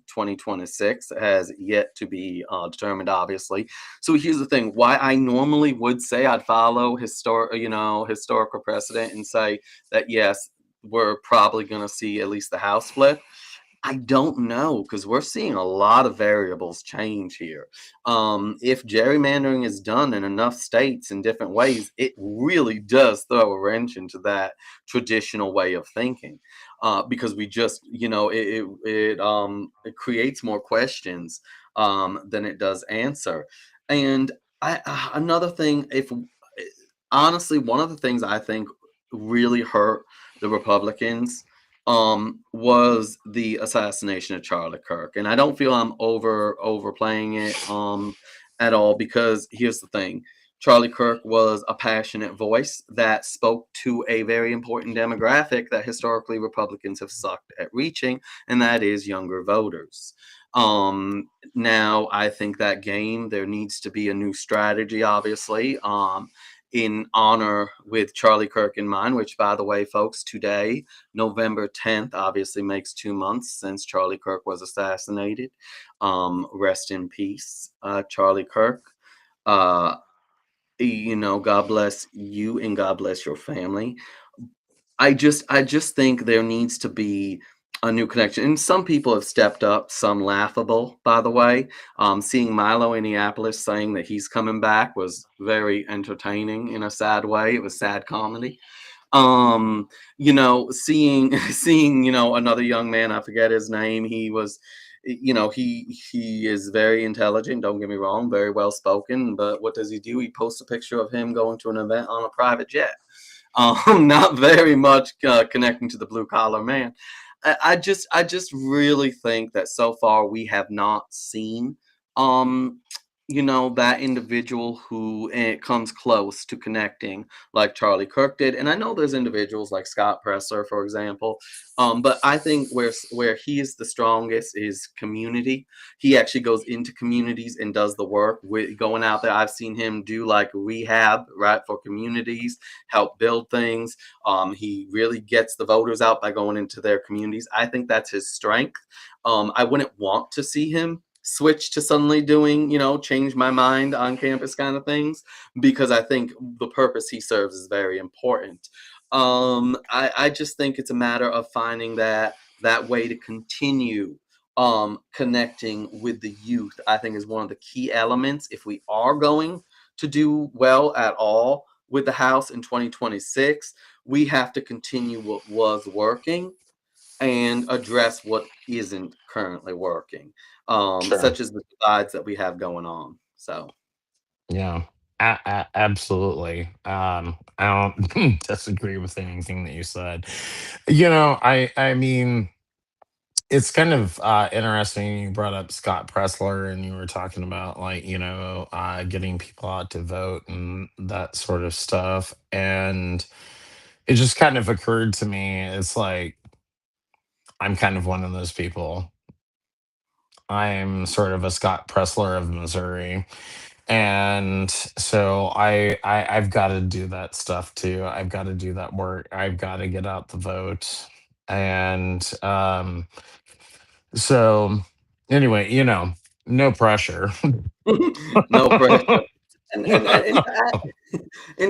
2026 has yet to be determined, obviously. So here's the thing: why I normally would say I'd follow historical precedent and say that yes, we're probably going to see at least the House flip. I don't know because we're seeing a lot of variables change here. If gerrymandering is done in enough states in different ways, it really does throw a wrench into that traditional way of thinking. Because we just, it creates more questions than it does answer. And another thing, if honestly, one of the things I think really hurt the Republicans was the assassination of Charlie Kirk. And I don't feel I'm overplaying it at all because here's the thing. Charlie Kirk was a passionate voice that spoke to a very important demographic that historically Republicans have sucked at reaching, and that is younger voters. Now, I think that game, there needs to be a new strategy, obviously. In honor with Charlie Kirk in mind, which, by the way, folks, today, November 10th, obviously makes 2 months since Charlie Kirk was assassinated. Rest in peace, Charlie Kirk. Uh, God bless you and God bless your family. I just think there needs to be a new connection. And some people have stepped up, some laughable, by the way. Seeing Milo Indianapolis saying that he's coming back was very entertaining in a sad way. It was sad comedy. Seeing seeing, another young man, I forget his name, he was he is very intelligent, don't get me wrong, very well spoken, but what does he do? He posts a picture of him going to an event on a private jet. Not very much connecting to the blue collar man. I just really think that so far we have not seen, um, that individual who comes close to connecting like Charlie Kirk did. And I know there's individuals like Scott Presser, for example, but I think where he is the strongest is community. He actually goes into communities and does the work with going out there. I've seen him do like rehab, right, for communities, help build things. He really gets the voters out by going into their communities. I think that's his strength. I wouldn't want to see him switch to suddenly doing, change my mind on campus kind of things, because I think the purpose he serves is very important. I just think it's a matter of finding that way to continue connecting with the youth. I think is one of the key elements if we are going to do well at all with the House in 2026, we have to continue what was working and address what isn't currently working, Sure. such as the divides that we have going on. So, Yeah. Absolutely. I don't disagree with anything that you said. I mean, it's kind of interesting you brought up Scott Pressler and you were talking about like, getting people out to vote and that sort of stuff. And it just kind of occurred to me, it's like I'm kind of one of those people. I'm sort of a Scott Pressler of Missouri. And so I've got to do that stuff too. I've got to do that work. I've got to get out the vote. And so anyway, no pressure. no pressure. And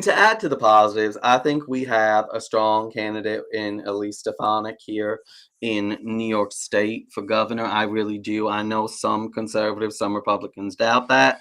to add to the positives, I think we have a strong candidate in Elise Stefanik here in New York State for governor. I really do. I know some conservatives, some Republicans doubt that,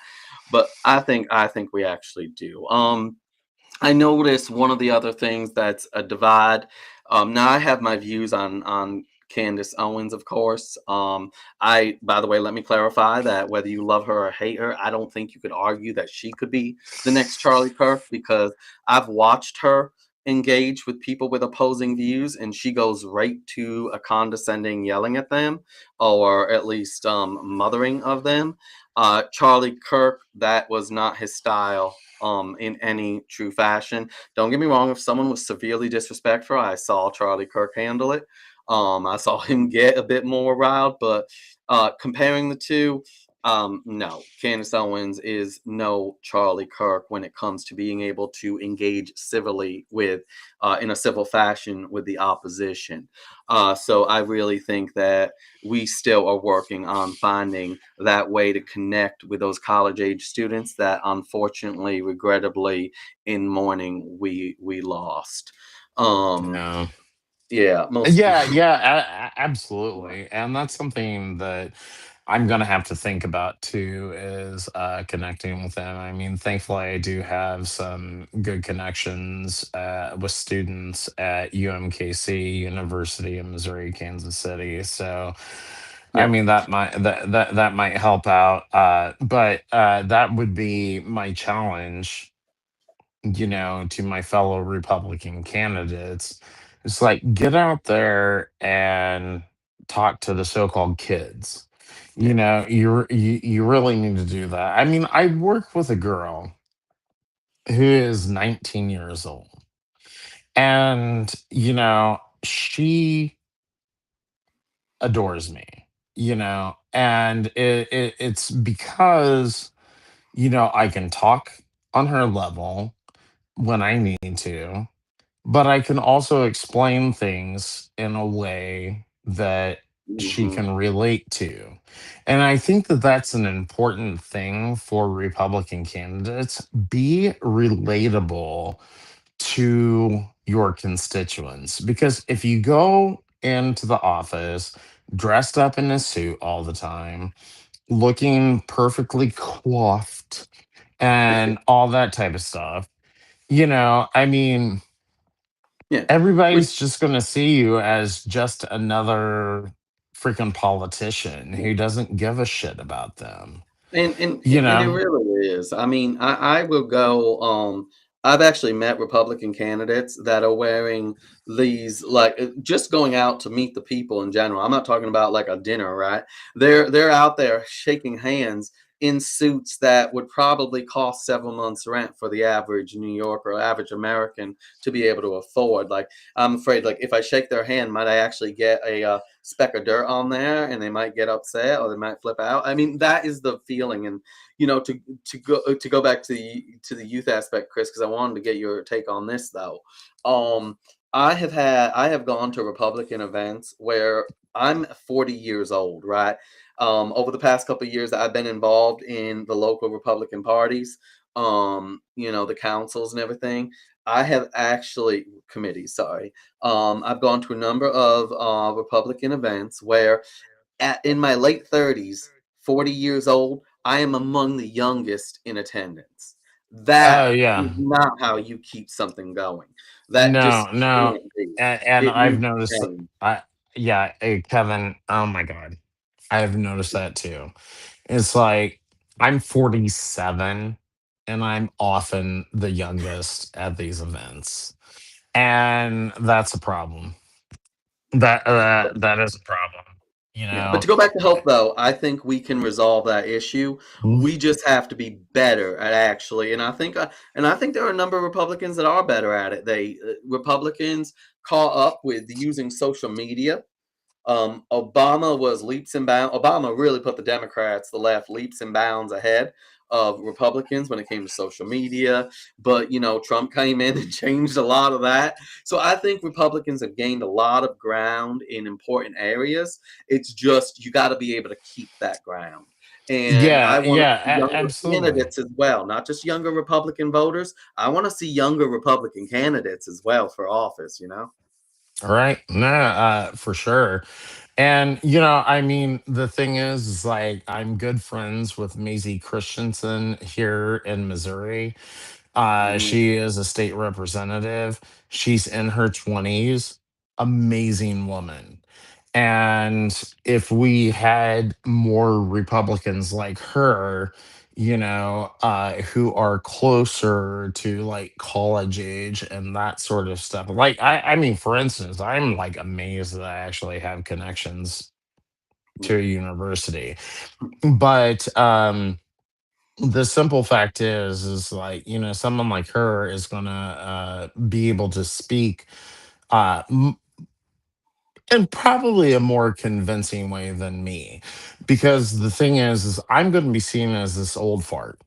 but I think we actually do. I noticed one of the other things that's a divide. Now I have my views on Candace Owens, of course. I, by the way, let me clarify that whether you love her or hate her, I don't think you could argue that she could be the next Charlie Kirk because I've watched her engage with people with opposing views, and she goes right to a condescending yelling at them, or at least mothering of them. Charlie Kirk, that was not his style in any true fashion. Don't get me wrong, if someone was severely disrespectful, I saw Charlie Kirk handle it. I saw him get a bit more riled, but comparing the two, no, Candace Owens is no Charlie Kirk when it comes to being able to engage civilly with, in a civil fashion with the opposition. So I really think that we still are working on finding that way to connect with those college age students that unfortunately, regrettably, in mourning we lost. Um, Yeah. yeah, most Yeah, absolutely. And that's something that I'm gonna have to think about too is connecting with them. I mean, thankfully, I do have some good connections with students at UMKC, University of Missouri, Kansas City. So, I yeah. mean, that might help out. But that would be my challenge, to my fellow Republican candidates. It's like get out there and talk to the so-called kids. Yeah. You really need to do that. I mean, I work with a girl who is 19 years old, and she adores me. And it's because I can talk on her level when I need to, but I can also explain things in a way that she Mhm. can relate to. And I think that that's an important thing for Republican candidates. Be relatable to your constituents. Because if you go into the office dressed up in a suit all the time, looking perfectly coiffed, and all that type of stuff, I mean, Yeah. Which everybody's just going to see you as just another freaking politician who doesn't give a shit about them. and it really is. I mean, I will go, I've actually met Republican candidates that are wearing these, like, just going out to meet the people in general. I'm not talking about like a dinner, right? They're out there shaking hands in suits that would probably cost several months' rent for the average New Yorker or average American to be able to afford. Like, I'm afraid, like, if I shake their hand, might I actually get a speck of dirt on there, and they might get upset or they might flip out. I mean, that is the feeling. And to go back to the youth aspect, Chris, because I wanted to get your take on this though. Um, I have gone to Republican events where I'm 40 years old, right? Over the past couple of years, I've been involved in the local Republican parties, the councils and everything. I have actually committees, sorry. I've gone to a number of Republican events where in my late 30s, 40 years old, I am among the youngest in attendance. That Oh yeah. is not how you keep something going. That No, just no. can't be. And It I've needs to noticed change. I yeah, Kevin, oh my God. I've noticed that too. It's like I'm 47 and I'm often the youngest at these events. And that's a problem. That is a problem. You Yeah, but know. to go back to health, though, I think we can resolve that issue. Mm. We just have to be better at actually, and I think there are a number of Republicans that are better at it. Republicans caught up with using social media. Obama was leaps and bounds. Obama really put the Democrats, the left, leaps and bounds ahead of Republicans when it came to social media. But Trump came in and changed a lot of that. So I think Republicans have gained a lot of ground in important areas. It's just you got to be able to keep that ground. And I Yeah, want to yeah, see younger absolutely. candidates as well, not just younger Republican voters. I want to see younger Republican candidates as well for office. All right. No, for sure. And I mean, the thing is like I'm good friends with Maisie Christensen here in Missouri. Mhm. She is a state representative. She's in her 20s. Amazing woman. And if we had more Republicans like her, who are closer to like college age and that sort of stuff. Like, I mean, for instance, I'm like amazed that I actually have connections to a university. But the simple fact is like, someone like her is gonna be able to speak in probably a more convincing way than me, because the thing is I'm going to be seen as this old fart.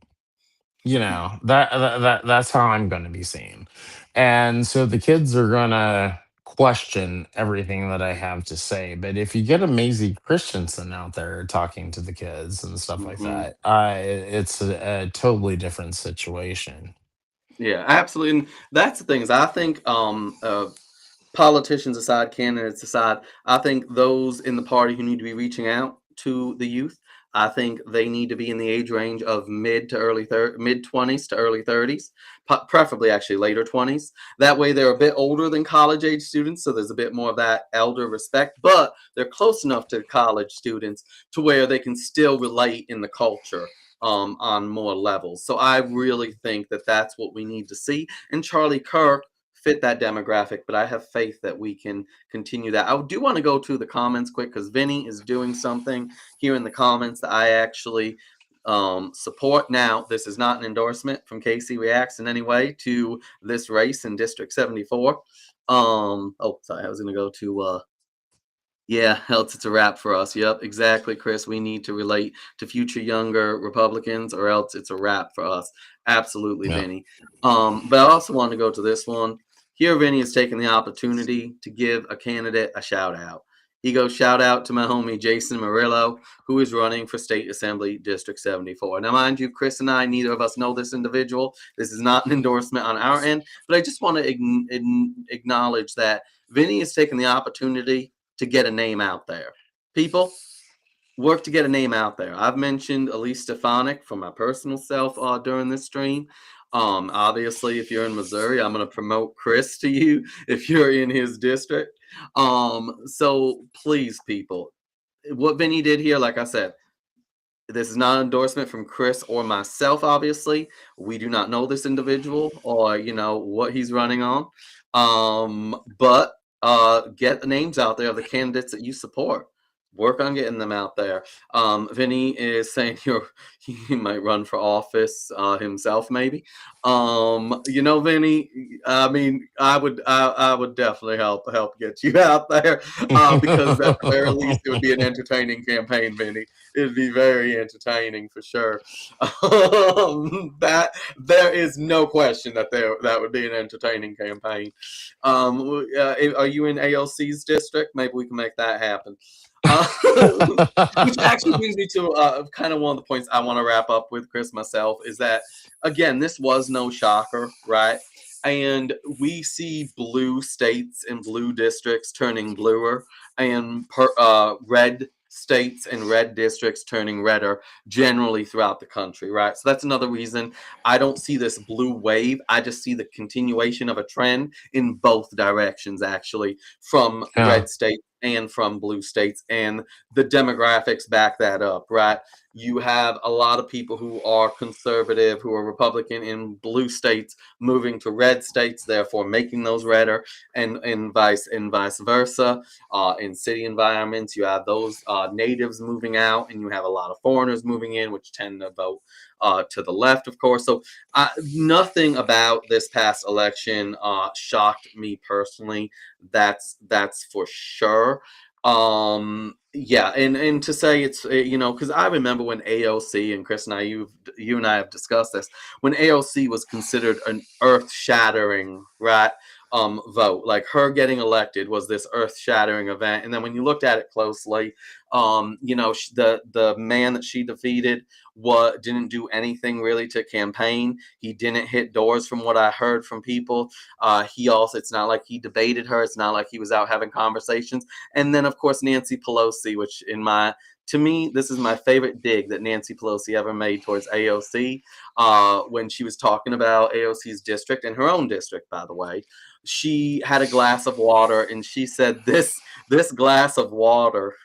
That's how I'm going to be seen, and so the kids are going to question everything that I have to say. But if you get a Maisie Christensen out there talking to the kids and stuff like Mhm. that, it's a totally different situation. Yeah, absolutely. And that's the thing is I think politicians aside, candidates aside, I think those in the party who need to be reaching out to the youth, I think they need to be in the age range of mid 20s to early 30s, preferably actually later 20s. That way they're a bit older than college age students, so there's a bit more of that elder respect, but they're close enough to college students to where they can still relate in the culture on more levels. So I really think that that's what we need to see. And Charlie Kirk fit that demographic, but I have faith that we can continue that. I do want to go to the comments quick because Vinny is doing something here in the comments that I actually support. Now, this is not an endorsement from KC Reacts in any way to this race in District 74. Oh, sorry, I was going to go to yeah, else it's a wrap for us. Yep, exactly, Chris. We need to relate to future younger Republicans, or else it's a wrap for us. Absolutely, Yeah. Vinny. But I also want to go to this one. Here, Vinny is taking the opportunity to give a candidate a shout out. He goes, shout out to my homie Jason Murillo, who is running for State Assembly District 74. Now, mind you, Chris and I, neither of us know this individual. This is not an endorsement on our end, but I just want to acknowledge that Vinny is taking the opportunity to get a name out there. People, work to get a name out there. I've mentioned Elise Stefanik for my personal self during this stream. Obviously, if you're in Missouri, I'm going to promote Chris to you if you're in his district. So please, people, what Vinny did here, like I said, this is not an endorsement from Chris or myself, obviously. We do not know this individual or, what he's running on. But get the names out there of the candidates that you support. Work on getting them out there. Vinny is saying he might run for office himself, maybe. Vinny, I mean, I would definitely help get you out there because at the very least it would be an entertaining campaign, Vinny. It'd be very entertaining for sure. That there is no question that that would be an entertaining campaign. Are you in AOC's district? Maybe we can make that happen. Uh, which actually brings me to kind of one of the points I want to wrap up with, Chris, myself, is that, again, this was no shocker, right? And we see blue states and blue districts turning bluer and red states and red districts turning redder generally throughout the country, right? So that's another reason I don't see this blue wave. I just see the continuation of a trend in both directions, actually, from Yeah. red states and from blue states. And the demographics back that up, right? You have a lot of people who are conservative, who are Republican in blue states, moving to red states, therefore making those redder, and vice versa. In city environments, you have those natives moving out, and you have a lot of foreigners moving in, which tend to vote to the left, of course. So nothing about this past election shocked me personally. That's for sure. Yeah, and to say it's because I remember when AOC, and Chris and I, you and I have discussed this, when AOC was considered an earth-shattering, right, vote. Like, her getting elected was this earth-shattering event, and then when you looked at it closely, the man that she defeated didn't do anything really to campaign. He didn't hit doors, from what I heard from people. It's not like he debated her. It's not like he was out having conversations. And then, of course, Nancy Pelosi, which to me, this is my favorite dig that Nancy Pelosi ever made towards AOC, when she was talking about AOC's district, and her own district, by the way. She had a glass of water, and she said, this glass of water,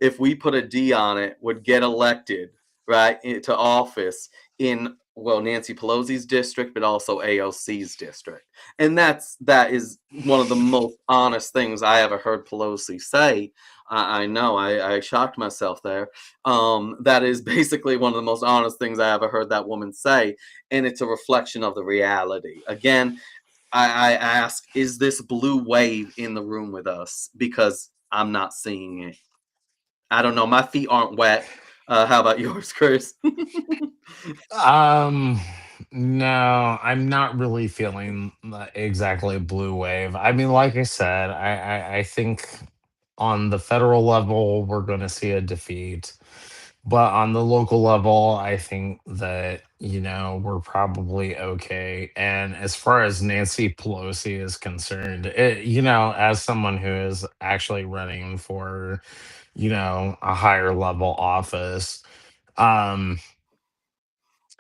if we put a D on it, would get elected, right, to office in, well, Nancy Pelosi's district, but also AOC's district. And that is one of the most honest things I ever heard Pelosi say. I know I shocked myself there. That is basically one of the most honest things I ever heard that woman say, and it's a reflection of the reality. Again, I ask, is this blue wave in the room with us? Because I'm not seeing it. I don't know. My feet aren't wet. How about yours, Chris? Um, no, I'm not really feeling exactly a blue wave. I mean, like I said, I think on the federal level, we're going to see a defeat. But on the local level, I think that, we're probably okay. And as far as Nancy Pelosi is concerned, as someone who is actually running for, a higher level office, um,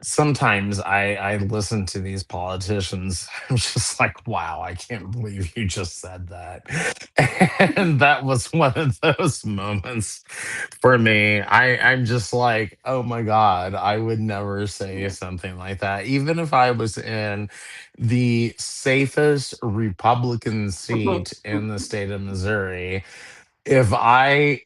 sometimes I listen to these politicians. I'm just like, wow, I can't believe you just said that. And that was one of those moments for me. I'm just like, oh my God, I would never say something like that. Even if I was in the safest Republican seat in the state of Missouri, if I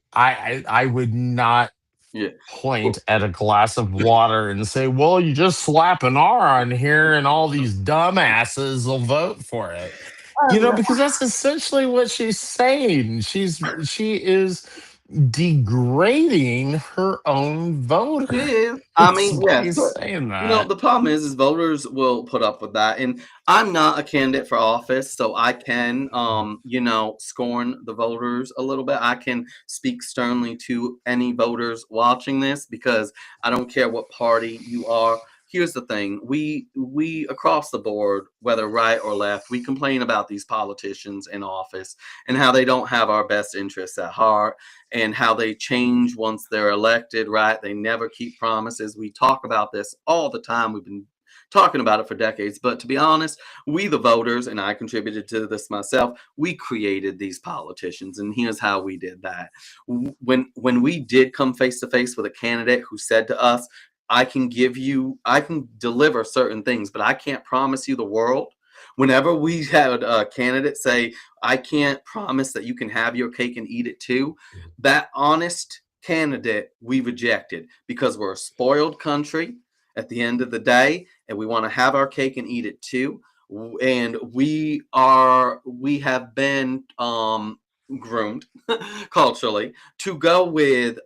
would not Yeah. point at a glass of water and say, well, you just slap an R on here and all these dumbasses will vote for it. Because that's essentially what she's saying. She is degrading her own voters Yeah, I mean, by yeah. But saying that. the problem is voters will put up with that. And I'm not a candidate for office, so I can, scorn the voters a little bit. I can speak sternly to any voters watching this, because I don't care what party you are. Here's the thing: we across the board, whether right or left, we complain about these politicians in office and how they don't have our best interests at heart, and how they change once they're elected, right? They never keep promises. We talk about this all the time. We've been talking about it for decades. But to be honest, we, the voters, and I contributed to this myself, we created these politicians. And here's how we did that. When we did come face to face with a candidate who said to us, I can deliver certain things, but I can't promise you the world. Whenever we had a candidate say, I can't promise that you can have your cake and eat it too, that honest candidate we rejected, because we're a spoiled country at the end of the day, and we want to have our cake and eat it too. And we have been groomed culturally to go with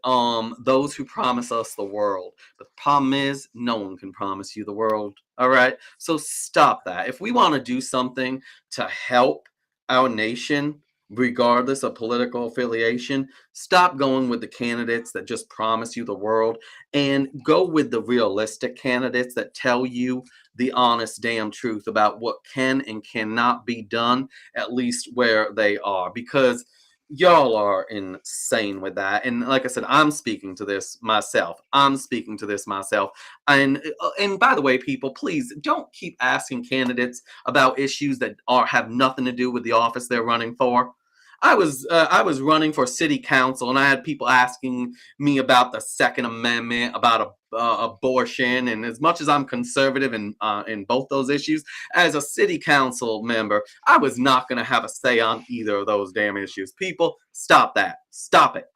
those who promise us the world. But the problem is, no one can promise you the world. All right, so stop that. If we want to do something to help our nation, regardless of political affiliation, stop going with the candidates that just promise you the world, and go with the realistic candidates that tell you the honest damn truth about what can and cannot be done, at least where they are. Because y'all are insane with that. And like I said, I'm speaking to this myself. I'm speaking to this myself. And by the way, people, please don't keep asking candidates about issues that are have nothing to do with the office they're running for. I was running for city council, and I had people asking me about the Second Amendment, about abortion, and as much as I'm conservative in both those issues, as a city council member, I was not going to have a say on either of those damn issues. People, stop that. Stop it.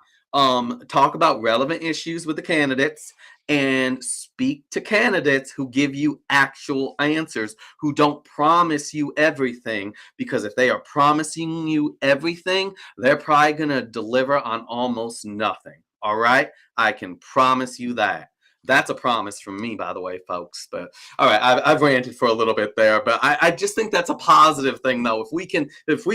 Talk about relevant issues with the candidates and speak to candidates who give you actual answers, who don't promise you everything. Because if they are promising you everything, they're probably going to deliver on almost nothing. All right? I can promise you that. That's a promise from me, by the way, folks. But all right, I've ranted for a little bit there, but I just think that's a positive thing, though. If we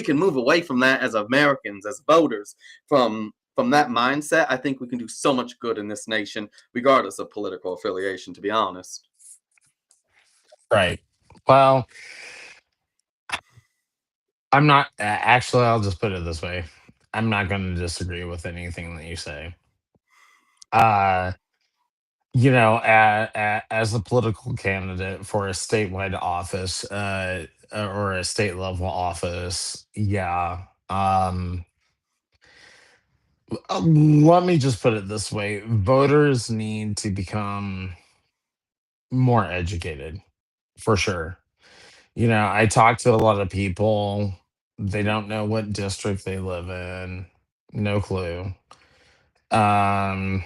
can move away from that as Americans, as voters, from that mindset, I think we can do so much good in this nation, regardless of political affiliation. To be honest. Right. Well, I'm not actually. I'll just put it this way: I'm not going to disagree with anything that you say. Uh, as a political candidate for a statewide office, or a state level office, yeah. Let me just put it this way: voters need to become more educated, for sure. I talk to a lot of people. They don't know what district they live in. No clue. Um,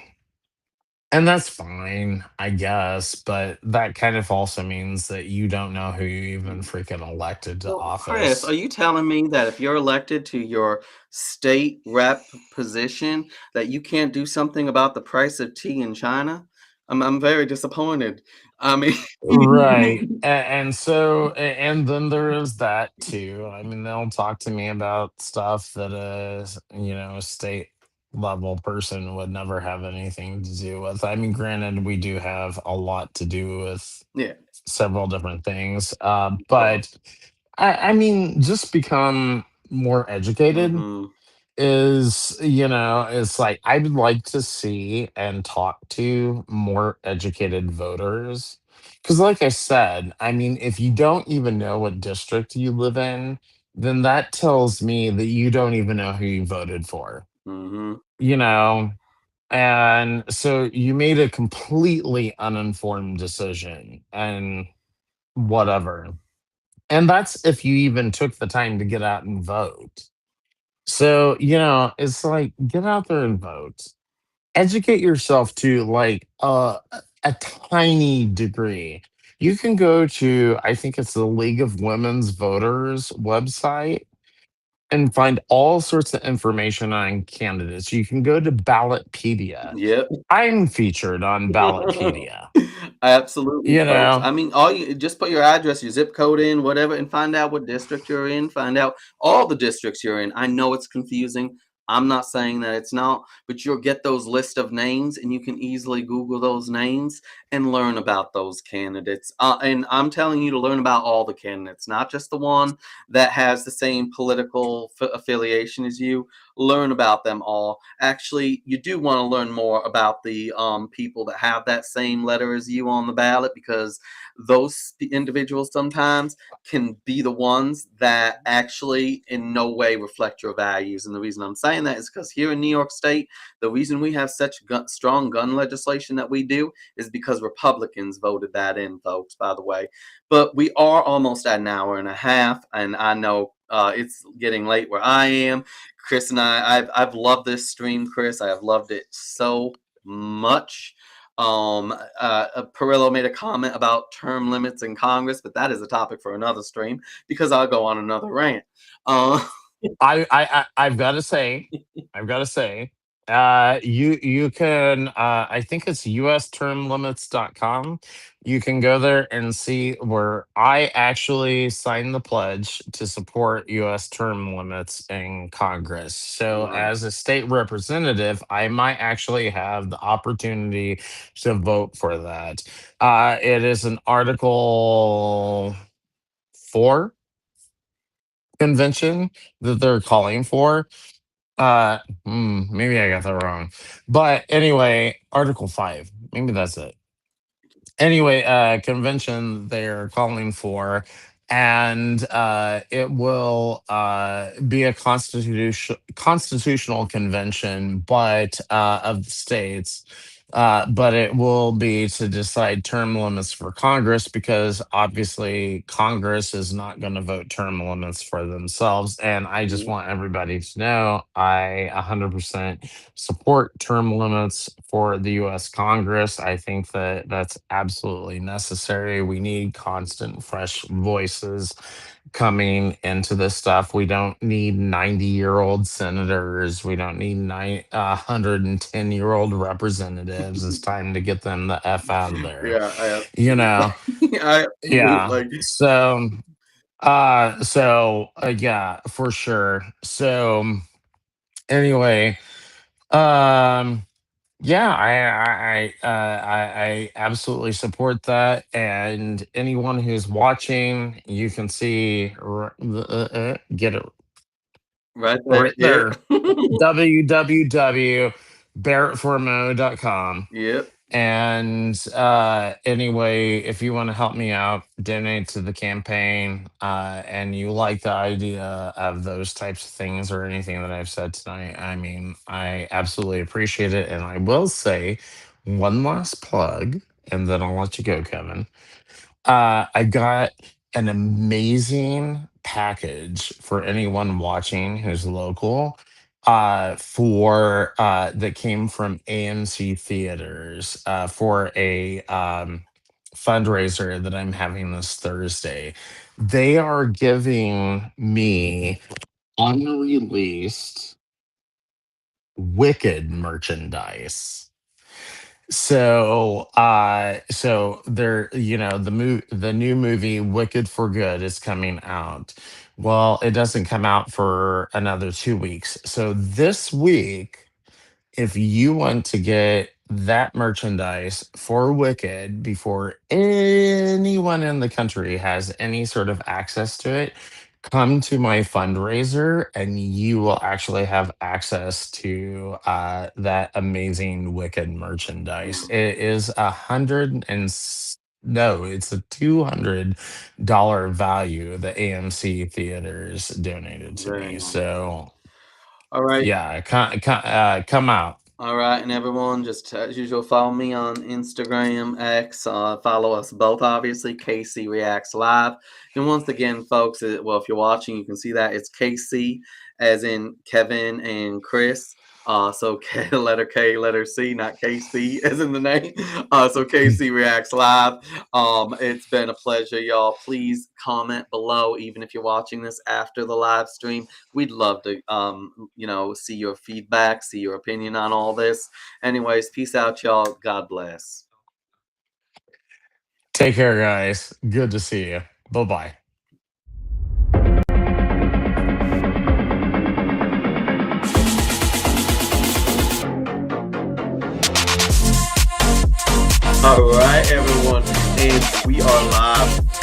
and that's fine, I guess, but that kind of also means that you don't know who you even freaking elected to Well, Chris, are office. you telling me that if you're elected to your state rep position, that you can't do something about the price of tea in China? I'm very disappointed. I mean, Right. And then there is that too. I mean, they'll talk to me about stuff that a state level person would never have anything to do with. I mean, granted, we do have a lot to do with yeah, several different things. of But course. I mean, just become more educated Hmm. it's like I would like to see and talk to more educated voters. Because, like I said, I mean, if you don't even know what district you live in, then that tells me that you don't even know who you voted for, Hmm. you know? And so you made a completely uninformed decision and whatever. And that's if you even took the time to get out and vote. So, it's like get out there and vote. Educate yourself to like a tiny degree. You can go to, I think it's the League of Women's Voters website and find all sorts of information on candidates. You can go to Ballotpedia. Yep. I'm featured on Ballotpedia. Absolutely, You folks. know, I mean, all you just put your address, your zip code in, whatever, and find out what district you're in. Find out all the districts you're in. I know it's confusing. I'm not saying that it's not, but you'll get those list of names, and you can easily Google those names and learn about those candidates. And I'm telling you to learn about all the candidates, not just the one that has the same political affiliation as you. Learn about them all. Actually, you do want to learn more about the people that have that same letter as you on the ballot, because those individuals sometimes can be the ones that actually in no way reflect your values. And the reason I'm saying that is because here in New York State, the reason we have such strong gun legislation that we do is because Republicans voted that in, folks, by the way. But we are almost at an hour and a half, and I know it's getting late where I am. Chris and I've loved this stream, Chris. I have loved it so much. Perillo made a comment about term limits in Congress, but that is a topic for another stream because I'll go on another rant. Uh, I've got to say, I've got to say, you can, I think it's ustermlimits.com. You can go there and see where I actually signed the pledge to support U.S. term limits in Congress. So, as a state representative, I might actually have the opportunity to vote for that. It is an Article 4 convention that they're calling for. Uh, maybe I got that wrong. But anyway, Article 5. Maybe that's it. Anyway, convention they're calling for, and it will be a constitutional convention, but of the states. But it will be to decide term limits for Congress, because obviously Congress is not going to vote term limits for themselves. And I just Mhm. want everybody to know I 100% support term limits for the US Congress. I think that that's absolutely necessary. We need constant, fresh voices coming into this stuff. We don't need 90-year-old senators. We don't need 110-year-old representatives. It's time to get them the F out of there. Yeah, I You know, absolutely, I yeah. absolutely. Yeah, for sure. So, anyway, um, yeah, I absolutely support that. And anyone who's watching, you can see get it Right there, right yeah. there. www.barrettformo.com. Yep, And anyway, if you want to help me out, donate to the campaign, and you like the idea of those types of things or anything that I've said tonight, I mean, I absolutely appreciate it. And I will say one last plug, and then I'll let you go, Kevin. I got an amazing package for anyone watching who's local, for that came from AMC Theaters, for a fundraiser that I'm having this Thursday. They are giving me unreleased Wicked merchandise. So there, the new movie Wicked for Good is coming out. Well, it doesn't come out for another 2 weeks. So this week, if you want to get that merchandise for Wicked before anyone in the country has any sort of access to it, come to my fundraiser and you will actually have access to that amazing Wicked merchandise. mm, It is no, it's a $200 value the AMC theaters donated to very me. nice. So All right. yeah, come out. All right, and everyone, just as usual, follow me on Instagram, X. Follow us both, obviously. KC Reacts Live. And once again, folks, well, if you're watching, you can see that it's KC, as in Kevin and Chris. So K, letter K, letter C, not KC, as in the name. So KC Reacts Live. It's been a pleasure, y'all. Please comment below, even if you're watching this after the live stream. We'd love to see your feedback, see your opinion on all this. Anyways, peace out, y'all. God bless. Take care, guys. Good to see you. Bye bye. All right, everyone, and we are live.